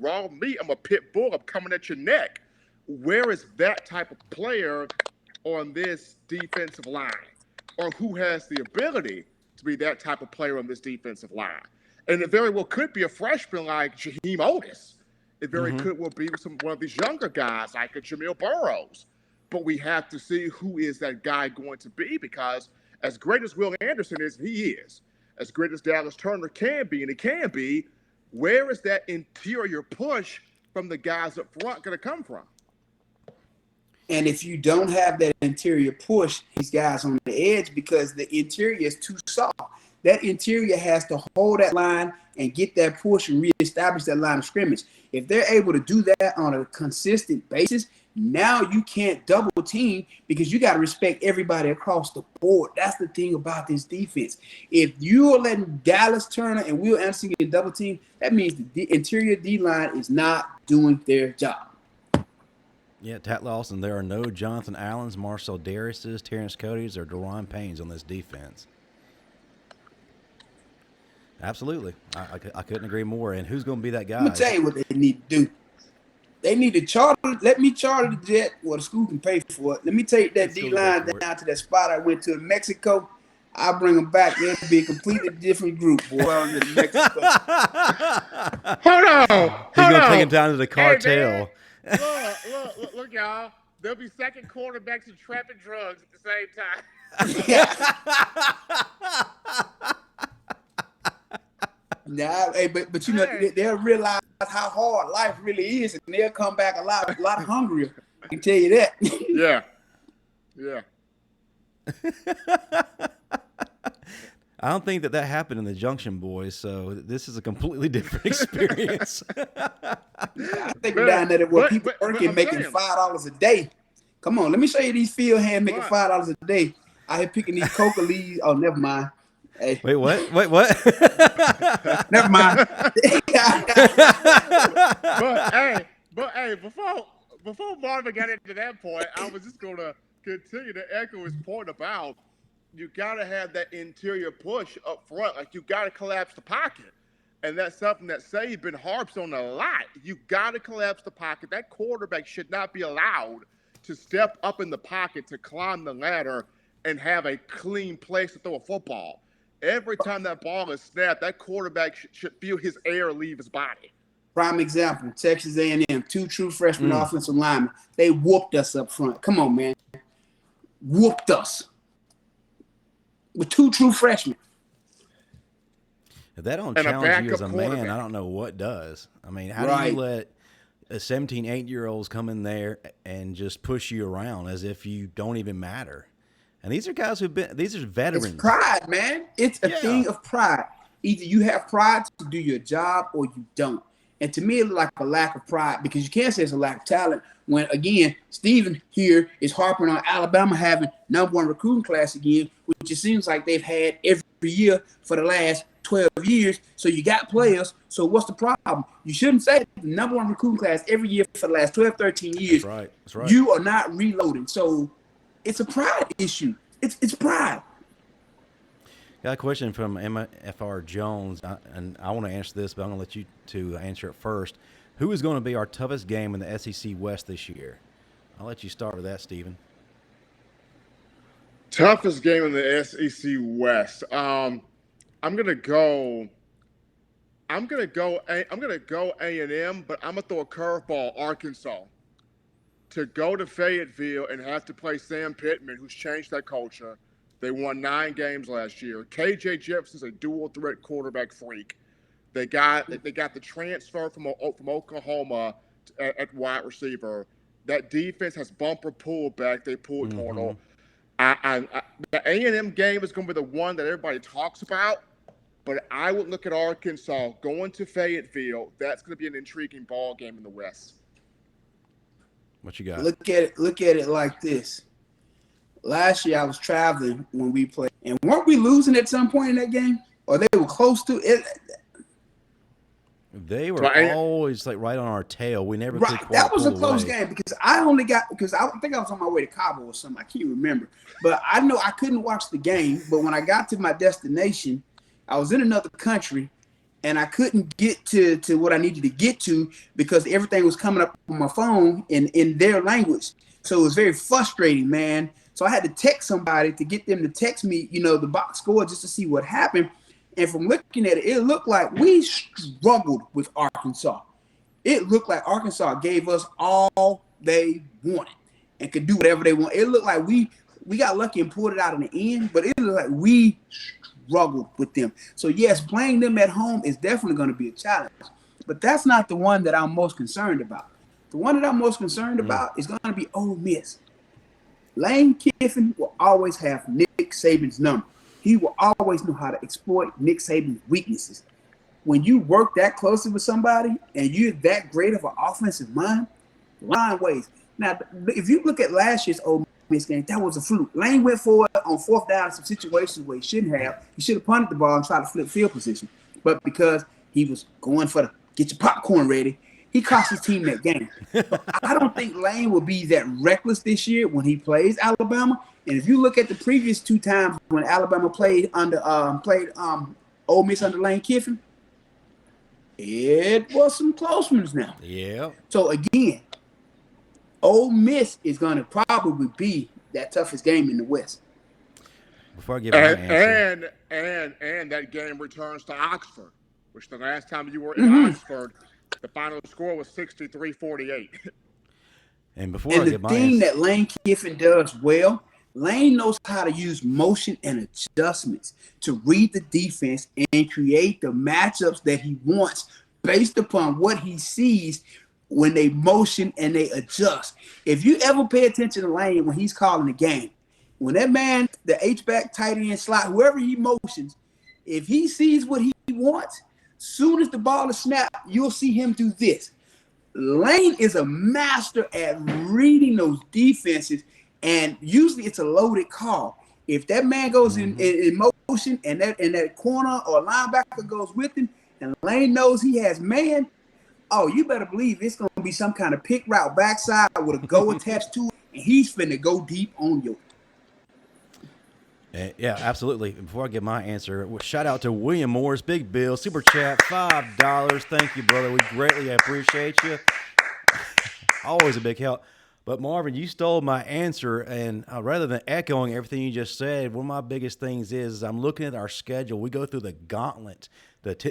raw meat. I'm a pit bull. I'm coming at your neck. Where is that type of player on this defensive line? Or who has the ability to be that type of player on this defensive line? And it very well could be a freshman like Jaheim Otis. It very could well be one of these younger guys like a Jamil Burrows. But we have to see who is that guy going to be, because as great as Will Anderson is, and he is, as great as Dallas Turner can be, and he can be, where is that interior push from the guys up front going to come from? And if you don't have that interior push, these guys on the edge, because the interior is too soft. That interior has to hold that line and get that push and reestablish that line of scrimmage. If they're able to do that on a consistent basis, now you can't double team, because you got to respect everybody across the board. That's the thing about this defense. If you are letting Dallas Turner and Will Anderson get double team, that means the interior D-line is not doing their job. Yeah, Tat Lawson, there are no Jonathan Allens, Marcel Dariuses, Terrence Cody's, or Deron Paynes on this defense. Absolutely. I couldn't agree more. And who's going to be that guy? Let me tell you what they need to do. They need to charter. Let me charter the jet. Well, the school can pay for it. Let me take that D-line down to that spot I went to in Mexico. I'll bring them back. They'll be a completely different group, boy. In Mexico. Hold on. He's going to take him down to the cartel. Hey, look, y'all. There'll be second quarterbacks and trapping drugs at the same time. Nah, hey, but you know, they'll realize how hard life really is, and they'll come back a lot hungrier. I can tell you that. Yeah. I don't think that happened in the Junction Boys, so this is a completely different experience. I think down there where people working making $5 a day. Come on, let me show you these field hands making $5 a day. I here picking these coca leaves. Oh, never mind. Hey. Wait, what? Never mind. but hey, before Marvin got into that point, I was just gonna continue to echo his point about you gotta have that interior push up front. Like, you gotta collapse the pocket. And that's something that Saban harps on a lot. You gotta collapse the pocket. That quarterback should not be allowed to step up in the pocket to climb the ladder and have a clean place to throw a football. Every time that ball is snapped, that quarterback should feel his air leave his body. Prime example, Texas A&M, 2 true freshman offensive linemen. They whooped us up front. Come on, man. Whooped us. With 2 true freshmen. If that don't challenge you as a man, I don't know what does. I mean, how do you let a 17, 8-year-olds come in there and just push you around as if you don't even matter? And these are guys these are veterans. It's pride, man. It's a thing of pride. Either you have pride to do your job or you don't. And to me, it's like a lack of pride, because you can't say it's a lack of talent when, again, Stephen here is harping on Alabama having #1 recruiting class again, which it seems like they've had every year for the last 12 years. So you got players. So what's the problem? You shouldn't say the #1 recruiting class every year for the last 12, 13 years. That's right. You are not reloading. So it's a pride issue. It's pride. Got a question from Emma F.R. Jones, and I want to answer this, but I'm going to let you two answer it first. Who is going to be our toughest game in the SEC West this year? I'll let you start with that, Stephen. Toughest game in the SEC West. I'm gonna go A&M, but I'm gonna throw a curveball. Arkansas. To go to Fayetteville and have to play Sam Pittman, who's changed that culture. They won 9 games last year. KJ Jefferson's a dual threat quarterback freak. They got the transfer from Oklahoma at wide receiver. That defense has bumper pullback. They pulled portal. The A&M game is going to be the one that everybody talks about, but I would look at Arkansas going to Fayetteville. That's going to be an intriguing ball game in the West. What you got? Look at it like this. Last year I was traveling when we played, and weren't we losing at some point in that game? Or they were close to it? They were always like right on our tail. We never could quite That was a close away. game because I think I was on my way to Cabo or something. I can't remember. But I know I couldn't watch the game. But when I got to my destination, I was in another country, and I couldn't get to what I needed to get to because everything was coming up on my phone in their language. So it was very frustrating, man. So I had to text somebody to get them to text me, the box score just to see what happened. And from looking at it, it looked like we struggled with Arkansas. It looked like Arkansas gave us all they wanted and could do whatever they want. It looked like we got lucky and pulled it out in the end, but it looked like we struggled with them. So yes, playing them at home is definitely going to be a challenge, but that's not the one that I'm most concerned about. The one that I'm most concerned about is going to be Ole Miss. Lane Kiffin will always have Nick Saban's number. He will always know how to exploit Nick Saban's weaknesses. When you work that closely with somebody and you're that great of an offensive mind, line ways. Now, if you look at last year's Ole Miss game, that was a fluke. Lane went forward on fourth down in some situations where he shouldn't have. He should have punted the ball and tried to flip field position. But because he was going for the get your popcorn ready, he cost his team that game. But I don't think Lane will be that reckless this year when he plays Alabama. And if you look at the previous two times when Alabama played Ole Miss under Lane Kiffin, it was some close ones now. Yeah. So again, Ole Miss is going to probably be that toughest game in the West. Before I give my answer. And that game returns to Oxford, which the last time you were in Oxford, the final score was 63-48. And before I give my answer. And the thing that Lane Kiffin does well, Lane knows how to use motion and adjustments to read the defense and create the matchups that he wants based upon what he sees when they motion and they adjust. If you ever pay attention to Lane when he's calling the game, when that man, the H-back, tight end, slot, whoever he motions, if he sees what he wants, soon as the ball is snapped, you'll see him do this. Lane is a master at reading those defenses, and usually it's a loaded call. If that man goes in motion and that corner or linebacker goes with him, and Lane knows he has man, oh, you better believe it's going to be some kind of pick route backside with a go attached to it, and he's finna go deep on you. Yeah, absolutely. Before I give my answer, shout out to William Morris, Big Bill, Super Chat, $5. Thank you, brother. We greatly appreciate you. Always a big help. But Marvin, you stole my answer, and rather than echoing everything you just said, one of my biggest things is I'm looking at our schedule. We go through the gauntlet,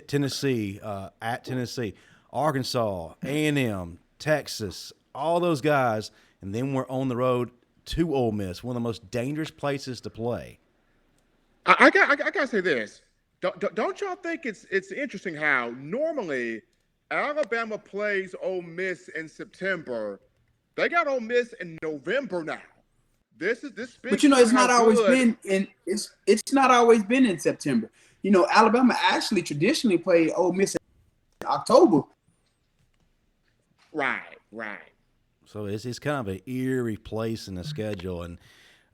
Tennessee, at Tennessee, Arkansas, A&M, Texas, all those guys, and then we're on the road to Ole Miss, one of the most dangerous places to play. I gotta say this. Don't y'all think it's interesting how normally Alabama plays Ole Miss in September? They got Ole Miss in November now. This. But it's not always been in. It's not always been in September. Alabama actually traditionally played Ole Miss in October. Right. So it's kind of an eerie place in the schedule, and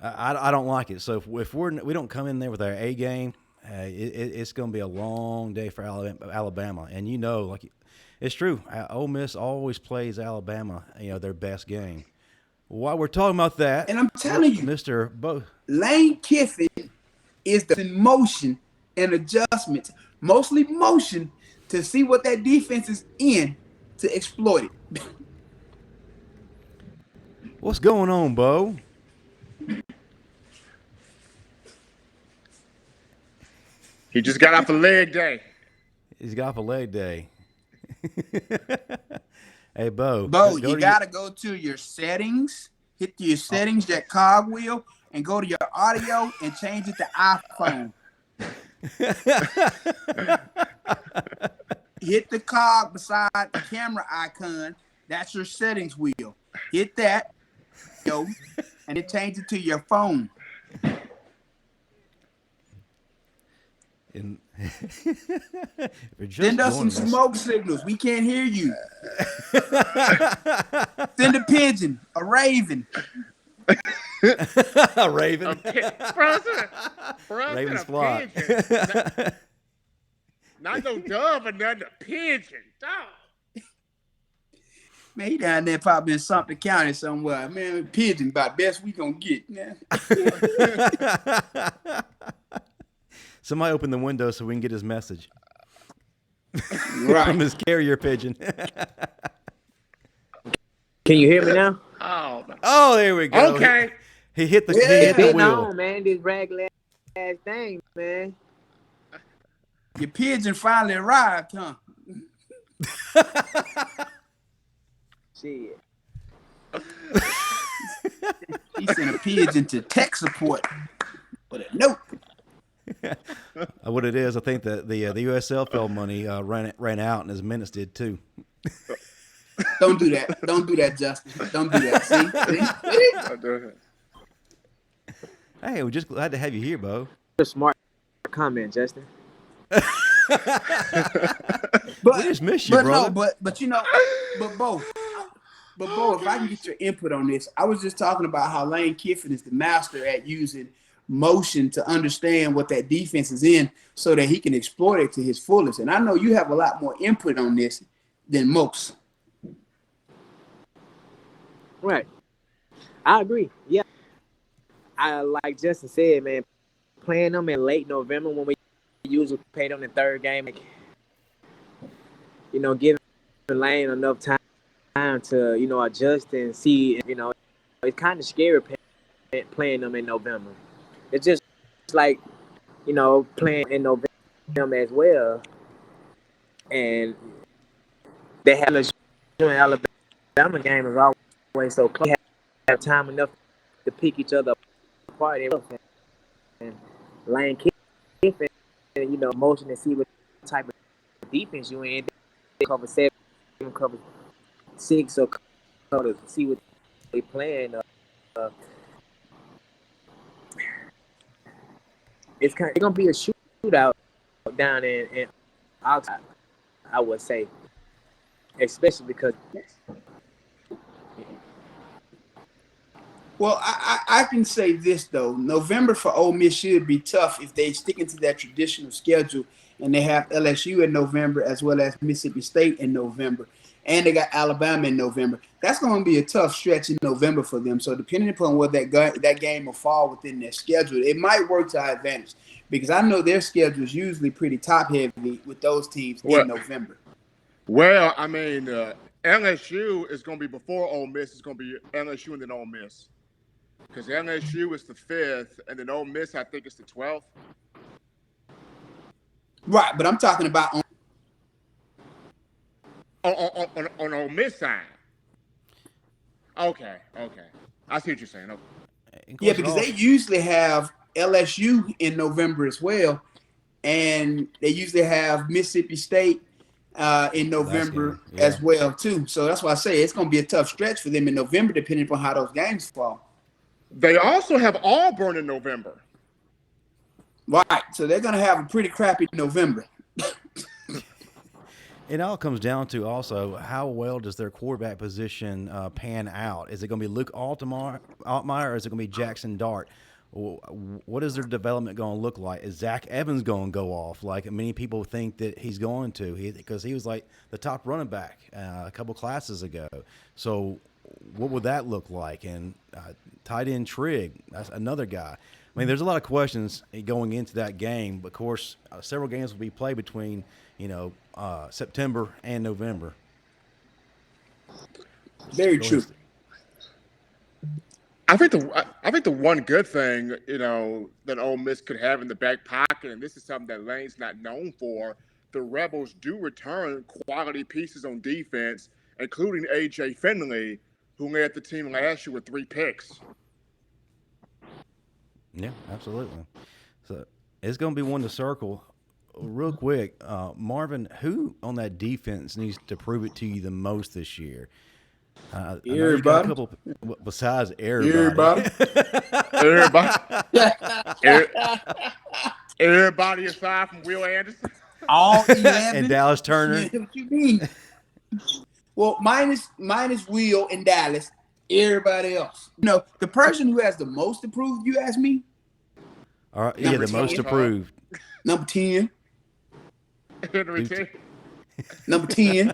I don't like it. So if we don't come in there with our A game, it's going to be a long day for Alabama. And it's true. Ole Miss always plays Alabama, their best game. While we're talking about that, and I'm telling you, Mr. Lane Kiffin is the motion and adjustments, mostly motion, to see what that defense is in to exploit it. What's going on, Bo? He just got off a leg day. He's got off a leg day. Hey, Bo. Bo, you got to go to your settings, hit your settings, that cogwheel, and go to your audio and change it to iPhone. Hit the cog beside the camera icon. That's your settings wheel. Hit that, and then change it to your phone. Send us some smoke signals. We can't hear you. Send a pigeon, a raven. A raven. Raven's flock. Not no dove, another pigeon. Dog. Man, he down there probably in Sumter County somewhere. Man, pigeon about best we gonna get, man. Somebody open the window so we can get his message. Right. From his carrier pigeon. Can you hear me now? Oh, there we go. Okay. He hit the Been wheel. on, man. This regular ass thing, man. Your pigeon finally arrived, huh? Shit. He sent a pigeon to tech support with a note. What it is, I think that the USFL money ran out, and his minutes did too. Don't do that. Don't do that, Justin. Don't do that. See? Hey, we're just glad to have you here, Bo. A smart comment, Justin. But, We just miss you, brother. But Bo, if I can get your input on this, I was just talking about how Lane Kiffin is the master at using motion to understand what that defense is in so that he can exploit it to his fullest. And I know you have a lot more input on this than most. Right. I agree. Yeah. I like Justin said, man, playing them in late November when we usually play them in the third game, giving Lane enough time to, adjust and see, it's kind of scary playing them in November. It's just like, playing in November as well. And they have a Alabama game is always so close. Have time enough to pick each other apart. And Lane Kiffin, motion and see what type of defense you in. They cover 7, cover 6, or cover to see what they playing. It's gonna be a shootout down in outside, I would say, especially because. Well, I can say this, though. November for Ole Miss should be tough if they stick into that traditional schedule and they have LSU in November as well as Mississippi State in November. And they got Alabama in November. That's going to be a tough stretch in November for them. So depending upon what that game will fall within their schedule, it might work to our advantage because I know their schedule is usually pretty top-heavy with those teams in November. Well, I mean, LSU is going to be before Ole Miss. It's going to be LSU and then Ole Miss. Because LSU is the 5th, and then Ole Miss, I think, is the 12th. Right, but I'm talking about on Ole Miss side. Okay. I see what you're saying. Okay. Yeah, because they usually have LSU in November as well, and they usually have Mississippi State in November as well, too. So that's why I say it's going to be a tough stretch for them in November, depending upon how those games fall. They also have Auburn in November. Right. So they're going to have a pretty crappy November. It all comes down to also how well does their quarterback position pan out? Is it going to be Luke Altmaier or is it going to be Jackson Dart? What is their development going to look like? Is Zach Evans going to go off like many people think that he's going to? Because he was like the top running back a couple classes ago. So what would that look like? And tight end Trigg, that's another guy. I mean, there's a lot of questions going into that game. But of course, several games will be played between September and November. Very true. I think the one good thing, that Ole Miss could have in the back pocket, and this is something that Lane's not known for, the Rebels do return quality pieces on defense, including A.J. Finley, who led the team last year with 3 picks. Yeah, absolutely. So it's going to be one to circle. Real quick, Marvin, who on that defense needs to prove it to you the most this year? Everybody. A couple, besides everybody. Everybody aside from Will Anderson. All 11. And Dallas Turner. What you mean? Well, minus Will and Dallas, everybody else. The person who has the most to prove, you ask me? All right, yeah, the most approved. Number 10. Henry T. Number 10.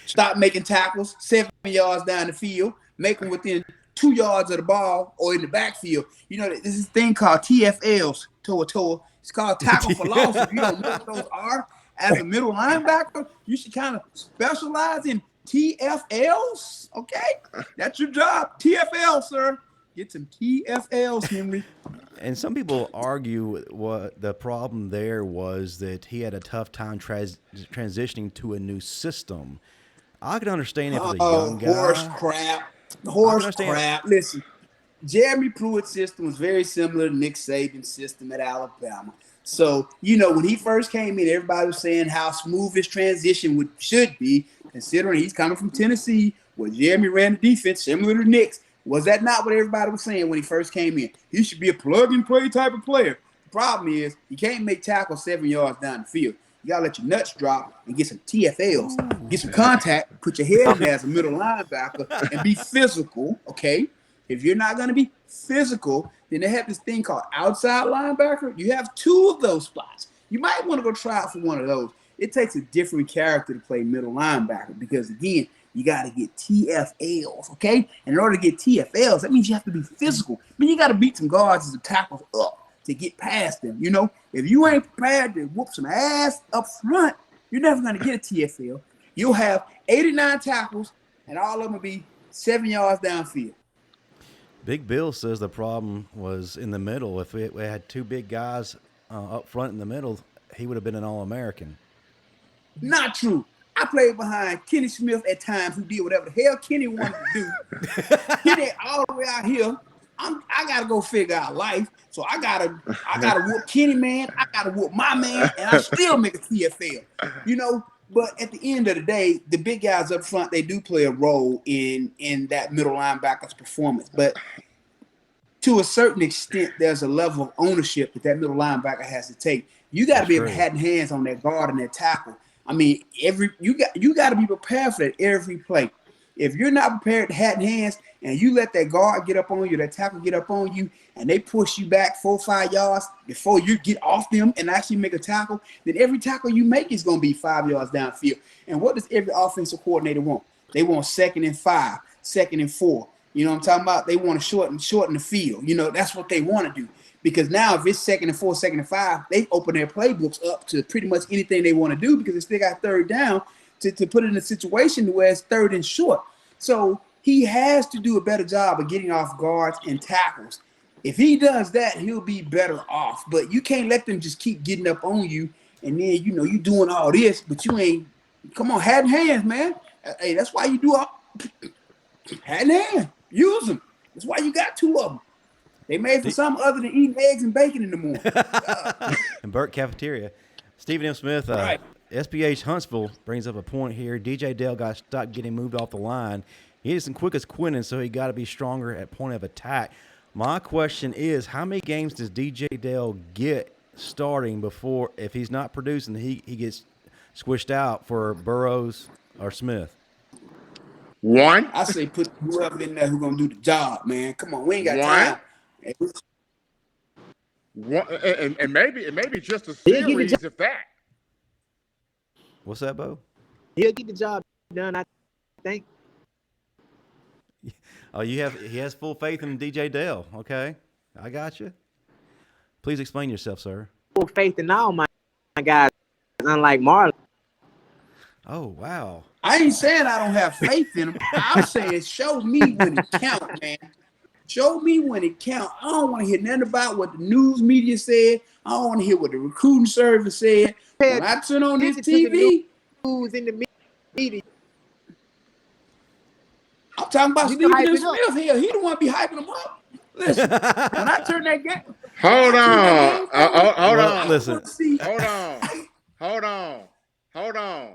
Stop making tackles 7 yards down the field. Make them within 2 yards of the ball or in the backfield. You know, there's this thing called TFLs, toe. It's called tackle for loss. If you don't know what those are, as a middle linebacker, you should kind of specialize in TFLs. Okay, that's your job. TFL, sir. Get some TFLs, Henry. And some people argue what the problem there was that he had a tough time transitioning to a new system. I can understand if it's a young guy. Horse crap. Listen, Jeremy Pruitt's system was very similar to Nick Saban's system at Alabama. So, you know, when he first came in, everybody was saying how smooth his transition should be, considering he's coming from Tennessee, where Jeremy ran the defense similar to Nick's. Was that not what everybody was saying when he first came in? He should be a plug-and-play type of player. The problem is you can't make tackles 7 yards down the field. You got to let your nuts drop and get some TFLs, get some contact, put your head in there as a middle linebacker, and be physical, okay? If you're not going to be physical, then they have this thing called outside linebacker. You have 2 of those spots. You might want to go try out for one of those. It takes a different character to play middle linebacker because, again, you got to get TFLs, okay? And in order to get TFLs, that means you have to be physical. I mean, you got to beat some guards as the tackles up to get past them, you know? If you ain't prepared to whoop some ass up front, you're never going to get a TFL. You'll have 89 tackles, and all of them will be 7 yards downfield. Big Bill says the problem was in the middle. If we had 2 big guys up front in the middle, he would have been an All-American. Not true. I played behind Kenny Smith at times, who did whatever the hell Kenny wanted to do. Kenny all the way out here. I gotta go figure out life. So I gotta whoop Kenny, man. I gotta whoop my man, and I still make a TFL. You know, but at the end of the day, the big guys up front, they do play a role in that middle linebacker's performance. But to a certain extent, there's a level of ownership that middle linebacker has to take. You got to be able to have hands on that guard and that tackle. I mean, you got to be prepared for that every play. If you're not prepared to hat hands and you let that guard get up on you, that tackle get up on you, and they push you back 4 or 5 yards before you get off them and actually make a tackle, then every tackle you make is going to be 5 yards downfield. And what does every offensive coordinator want? They want 2nd and 5, 2nd and 4. You know what I'm talking about? They want to shorten the field. You know, that's what they want to do. Because now if it's 2nd and 4, 2nd and 5, they open their playbooks up to pretty much anything they want to do because they still got 3rd down to put it in a situation where it's 3rd and short. So he has to do a better job of getting off guards and tackles. If he does that, he'll be better off. But you can't let them just keep getting up on you and then, you know, you doing all this, but you ain't – come on, hat and hands, man. Hey, that's why you do all – hat and hands. Use them. That's why you got 2 of them. They made for something other than eating eggs and bacon in the morning. And Burt Cafeteria. Stephen M. Smith, Right. SPH Huntsville brings up a point here. DJ Dale got stuck getting moved off the line. He isn't quick as Quinnen, so he got to be stronger at point of attack. My question is, how many games does DJ Dale get starting before, if he's not producing, he gets squished out for Burrows or Smith? 1. I say put whoever in there who's going to do the job, man. Come on, we ain't got time. 1, and maybe just a series of that. What's that, Bo? He'll get the job done, I think. Oh, he has full faith in DJ Dale. Okay, I got you. Please explain yourself, sir. Full faith in all my guys, unlike Marlon. Oh, wow. I ain't saying I don't have faith in him. I'm saying show me when it counts, man. Show me when it counts. I don't want to hear nothing about what the news media said. I don't want to hear what the recruiting service said. When I turn on this TV, Who's in the media? I'm talking about Stephen M. Smith here. He the one be hyping him up. Listen, when I turn that game, Hold on. Listen. Hold on.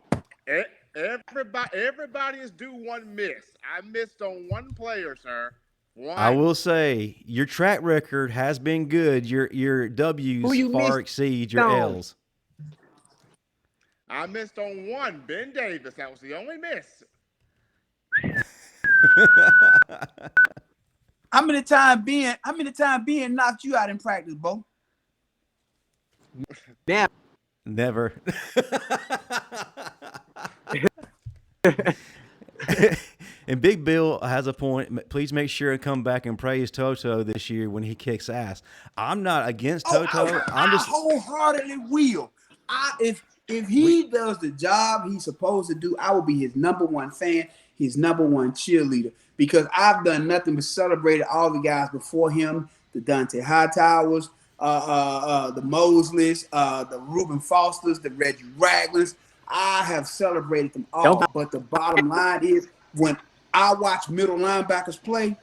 Everybody is due one miss. I missed on one player, sir. One. I will say your track record has been good. Your W's far exceed your L's. I missed on one. Ben Davis. That was the only miss. How many times Ben knocked you out in practice, Bo? Never. And Big Bill has a point. Please make sure and come back and praise Toto this year when he kicks ass. I'm not against Toto. I'm I just wholeheartedly will. If he does the job he's supposed to do, I will be his number one fan, his number one cheerleader, because I've done nothing but celebrate all the guys before him, the Dante Hightowers, the Mosleys, the Reuben Fosters, the Reggie Raglins. I have celebrated them all. But the bottom line is, when I watch middle linebackers play,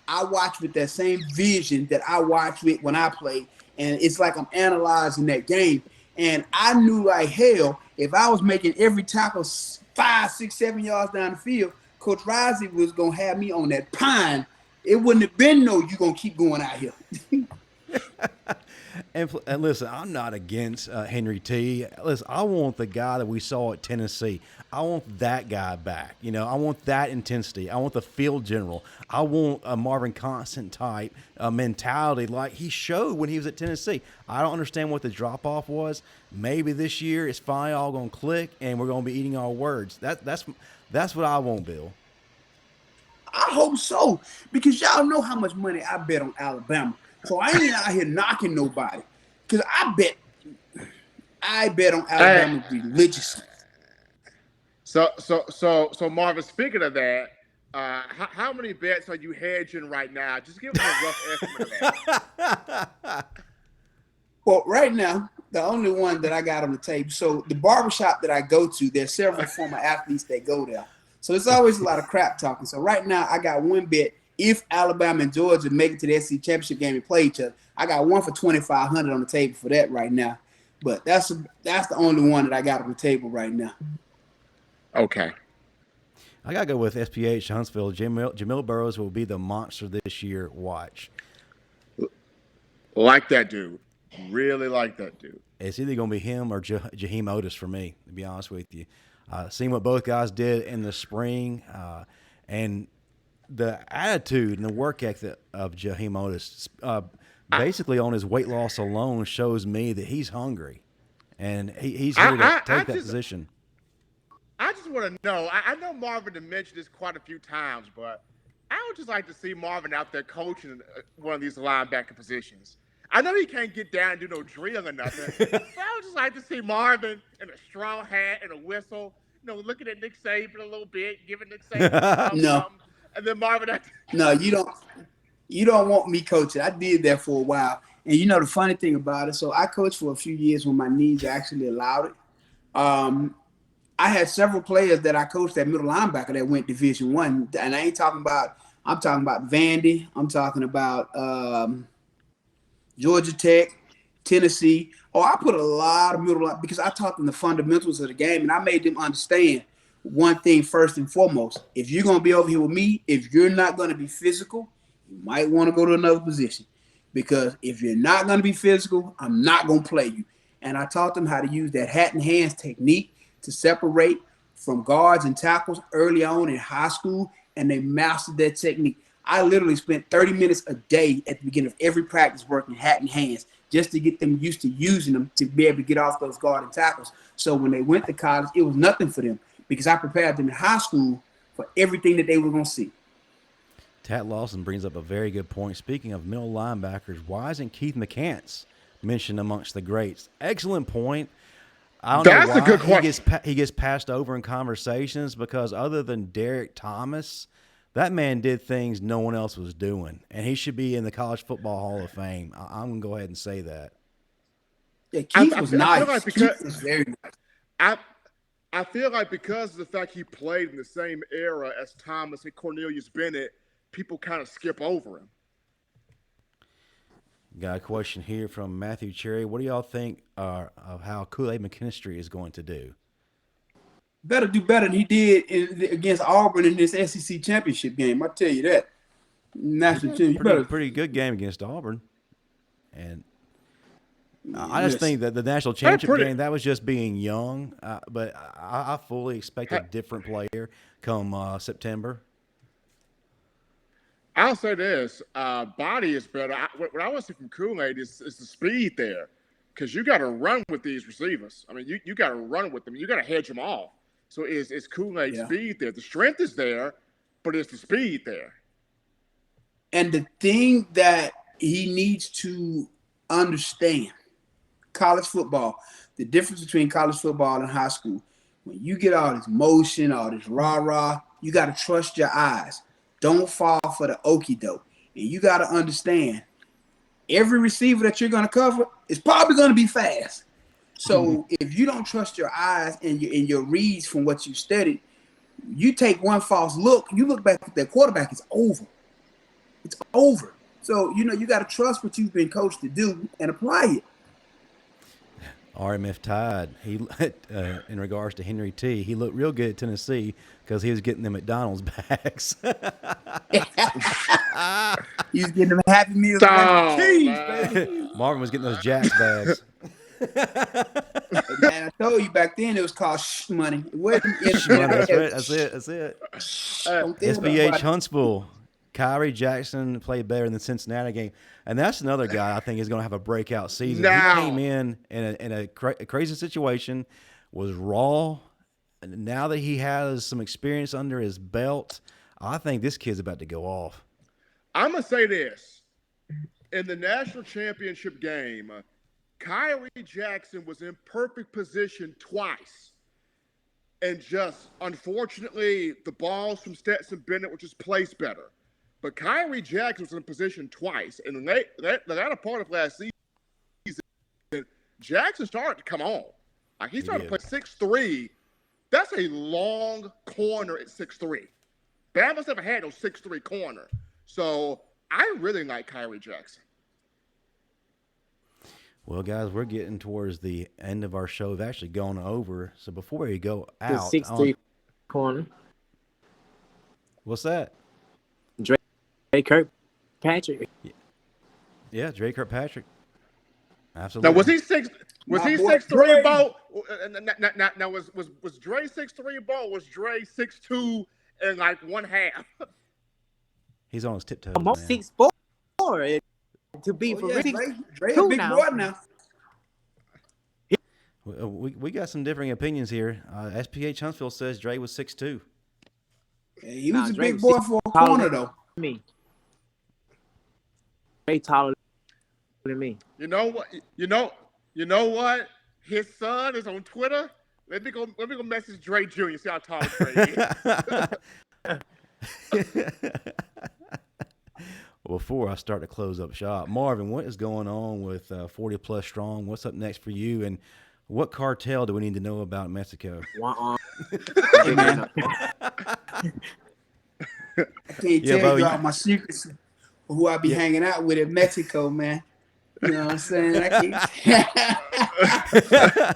I watch with that same vision that I watched with when I played. And it's like I'm analyzing that game. And I knew like hell, if I was making every tackle 5, 6, 7 yards down the field, Coach Risey was going to have me on that pine. It wouldn't have been no, you're going to keep going out here. And listen, I'm not against Henry T. Listen, I want the guy that we saw at Tennessee. I want that guy back. You know, I want that intensity. I want the field general. I want a Marvin Constant type mentality like he showed when he was at Tennessee. I don't understand what the drop-off was. Maybe this year it's finally all going to click and we're going to be eating our words. That's what I want, Bill. I hope so, because y'all know how much money I bet on Alabama. So I ain't out here knocking nobody, because I bet on Alabama religiously. So Marvin, speaking of that, how many bets are you hedging right now? Just give us a rough estimate of that. Well, right now, the only one that I got on the table. So the barbershop that I go to, there's several former athletes that go there. So it's always a lot of crap talking. So right now, I got one bet. If Alabama and Georgia make it to the SEC championship game and play each other, I got one for $2,500 on the table for that right now. But that's the only one that I got on the table right now. Okay. I got to go with SPH Huntsville. Jamil Burrows will be the monster this year. Watch. Like that dude. Really like that dude. It's either going to be him or Jaheim Otis for me, to be honest with you. Seeing what both guys did in the spring and the attitude and the work ethic of Jaheim Otis, basically on his weight loss alone, shows me that he's hungry. And he's here to take that position. I just want to know. I know Marvin had mentioned this quite a few times, but I would just like to see Marvin out there coaching one of these linebacker positions. I know he can't get down and do no drill or nothing, but I would just like to see Marvin in a straw hat and a whistle, looking at Nick Saban a little bit, giving Nick Saban something, and then Marvin. No, you don't want me coaching. I did that for a while, and the funny thing about it. So I coached for a few years when my knees actually allowed it. I had several players that I coached at middle linebacker that went Division I, and I'm talking about Vandy. I'm talking about Georgia Tech, Tennessee. I put a lot of middle line because I taught them the fundamentals of the game, and I made them understand one thing first and foremost. If you're going to be over here with me, if you're not going to be physical, you might want to go to another position, because if you're not going to be physical, I'm not going to play you. And I taught them how to use that hat and hands technique to separate from guards and tackles early on in high school, and they mastered that technique. I literally spent 30 minutes a day at the beginning of every practice working hat and hands just to get them used to using them to be able to get off those guard and tackles. So when they went to college, it was nothing for them, because I prepared them in high school for everything that they were going to see. Tat Lawson brings up a very good point. Speaking of middle linebackers, why isn't Keith McCants mentioned amongst the greats? Excellent point. I don't know why a good question. He gets passed over in conversations, because other than Derek Thomas, that man did things no one else was doing, and he should be in the College Football Hall of Fame. I'm going to go ahead and say that. Yeah, Keith was nice. Like Keith was very nice. I feel like because of the fact he played in the same era as Thomas and Cornelius Bennett, people kind of skip over him. Got a question here from Matthew Cherry. What do y'all think of how Kool-Aid McKinstry is going to do? Better do better than he did against Auburn in this SEC championship game. I tell you that. National team. Pretty good game against Auburn. And I just think that the national championship game, that was just being young. But I fully expect a different player come September. I'll say this. Body is better. What I want to see from Kool-Aid is the speed there, because you got to run with these receivers. I mean, you got to run with them. You got to hedge them off. So is Kool-Aid speed there? The strength is there, but it's the speed there. And the thing that he needs to understand, college football, the difference between college football and high school, when you get all this motion, all this rah-rah, you got to trust your eyes. Don't fall for the okie doke. And you got to understand, every receiver that you're going to cover is probably going to be fast. So if you don't trust your eyes and your reads from what you studied, you take one false look, you look back at that quarterback, it's over. It's over. So, you got to trust what you've been coached to do and apply it. RMF Tide, he in regards to Henry T, he looked real good at Tennessee because he was getting them McDonald's bags. He's getting them Happy Meals. Baby. Marvin was getting those Jack's bags. Man, I told you back then it was called shh money. It wasn't That's right. That's it. SBH Huntsville. Kyrie Jackson played better in the Cincinnati game. And that's another guy I think is going to have a breakout season. Now. He came in a crazy situation, was raw. And now that he has some experience under his belt, I think this kid's about to go off. I'm going to say this. In the national championship game, Kyrie Jackson was in perfect position twice. And just, unfortunately, the balls from Stetson Bennett were just placed better. But Kyrie Jackson was in position twice. And when they got a part of last season, Jackson started to come on. Like he started to play 6'3". That's a long corner at 6'3". Bama's never had no 6'3" corner. So I really like Kyrie Jackson. Well, guys, we're getting towards the end of our show. We've actually gone over. So before we go out, 6'3" corner. What's that? Drake Kirkpatrick. Yeah, Drake Kirkpatrick. Absolutely. Now was he 6'3" ball? Now was Dre 6'3" ball? Was Dre 6'2" and like one half? He's on his tiptoes. Almost man. 6'4" to be for Dre two a big now. boy now. We got some differing opinions here. SPH Huntsville says Dre was 6'2". Yeah, he was a Dre big was boy for a corner though. Me. Way taller than me. You know what? You know what? His son is on Twitter. Let me go message Dre Jr. See how tall Dre is. Well, before I start to close up shop, Marvin, what is going on with 40 Plus Strong? What's up next for you? And what cartel do we need to know about Mexico? Hey, man. I can't tell you all my secrets of who I be hanging out with in Mexico, man. You know what I'm saying?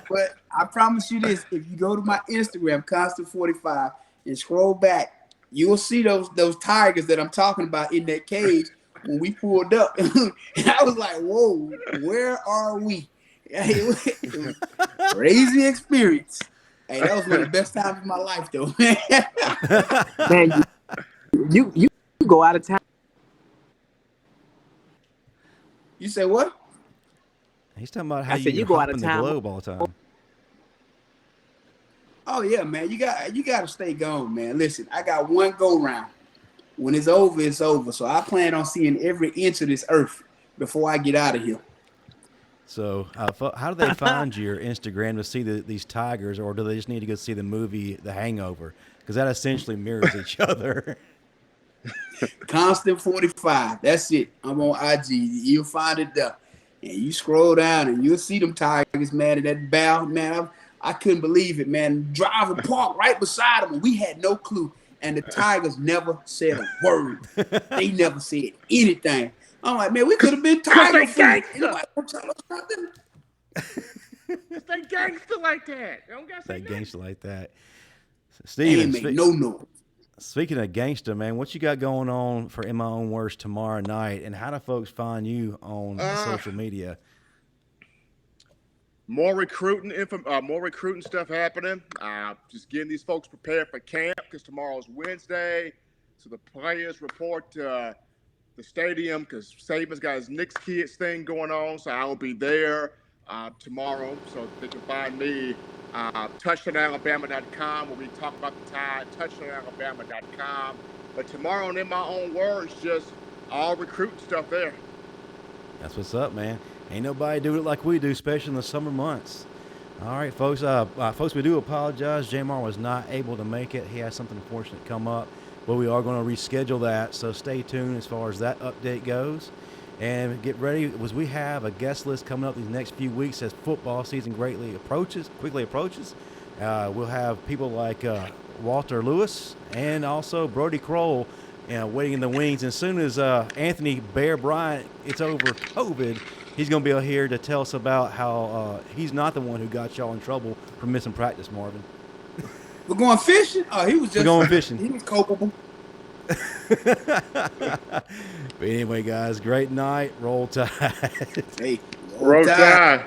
But I promise you this: if you go to my Instagram, Constant45, and scroll back, you will see those tigers that I'm talking about in that cage when we pulled up. And I was like, "Whoa, where are we?" It was crazy experience. Hey, that was one of the best times of my life, though. Man, you go out of town. You say what? He's talking about how you go out of in the town. globe all the time. Oh yeah, man. You got to stay gone, man. Listen, I got one go round. When it's over, it's over. So I plan on seeing every inch of this earth before I get out of here. So how do they find your Instagram to see these tigers, or do they just need to go see the movie The Hangover? Because that essentially mirrors each other. Constant45. That's it. I'm on IG. You'll find it there. And you scroll down and you'll see them tigers, man, at that bow. Man, I couldn't believe it, man. Driver parked right beside them, and we had no clue. And the tigers never said a word. They never said anything. I'm like, man, we could have been tiger food. Anybody gonna tell us nothing? They gangster like that. They don't gotta say They nothing. gangster like that. They Steven, ain't make no noise. speaking of gangster, man, what you got going on for In My Own Words tomorrow night, and how do folks find you on social media? More recruiting stuff happening. Just getting these folks prepared for camp because tomorrow's Wednesday. So the players report to the stadium because Saban's got his Knicks Kids thing going on. So I will be there tomorrow. So they can find me touchdownalabama.com where we talk about the Tide. Touchdownalabama.com. But tomorrow, and in my own words, just all recruiting stuff there. That's what's up, man. Ain't nobody doing it like we do, especially in the summer months. All right, folks. Folks, we do apologize. Jamar was not able to make it. He had something unfortunate come up, but we are going to reschedule that. So stay tuned as far as that update goes. And get ready, as we have a guest list coming up these next few weeks as football season quickly approaches. We'll have people like Walter Lewis and also Brody Kroll waiting in the wings. And as soon as Anthony Bear Bryant gets over COVID, he's going to be here to tell us about how he's not the one who got y'all in trouble for missing practice, Marvin. We're going fishing? Oh, he was just going fishing. He was culpable. But anyway, guys, great night. Roll Tide. Hey, Roll Tide.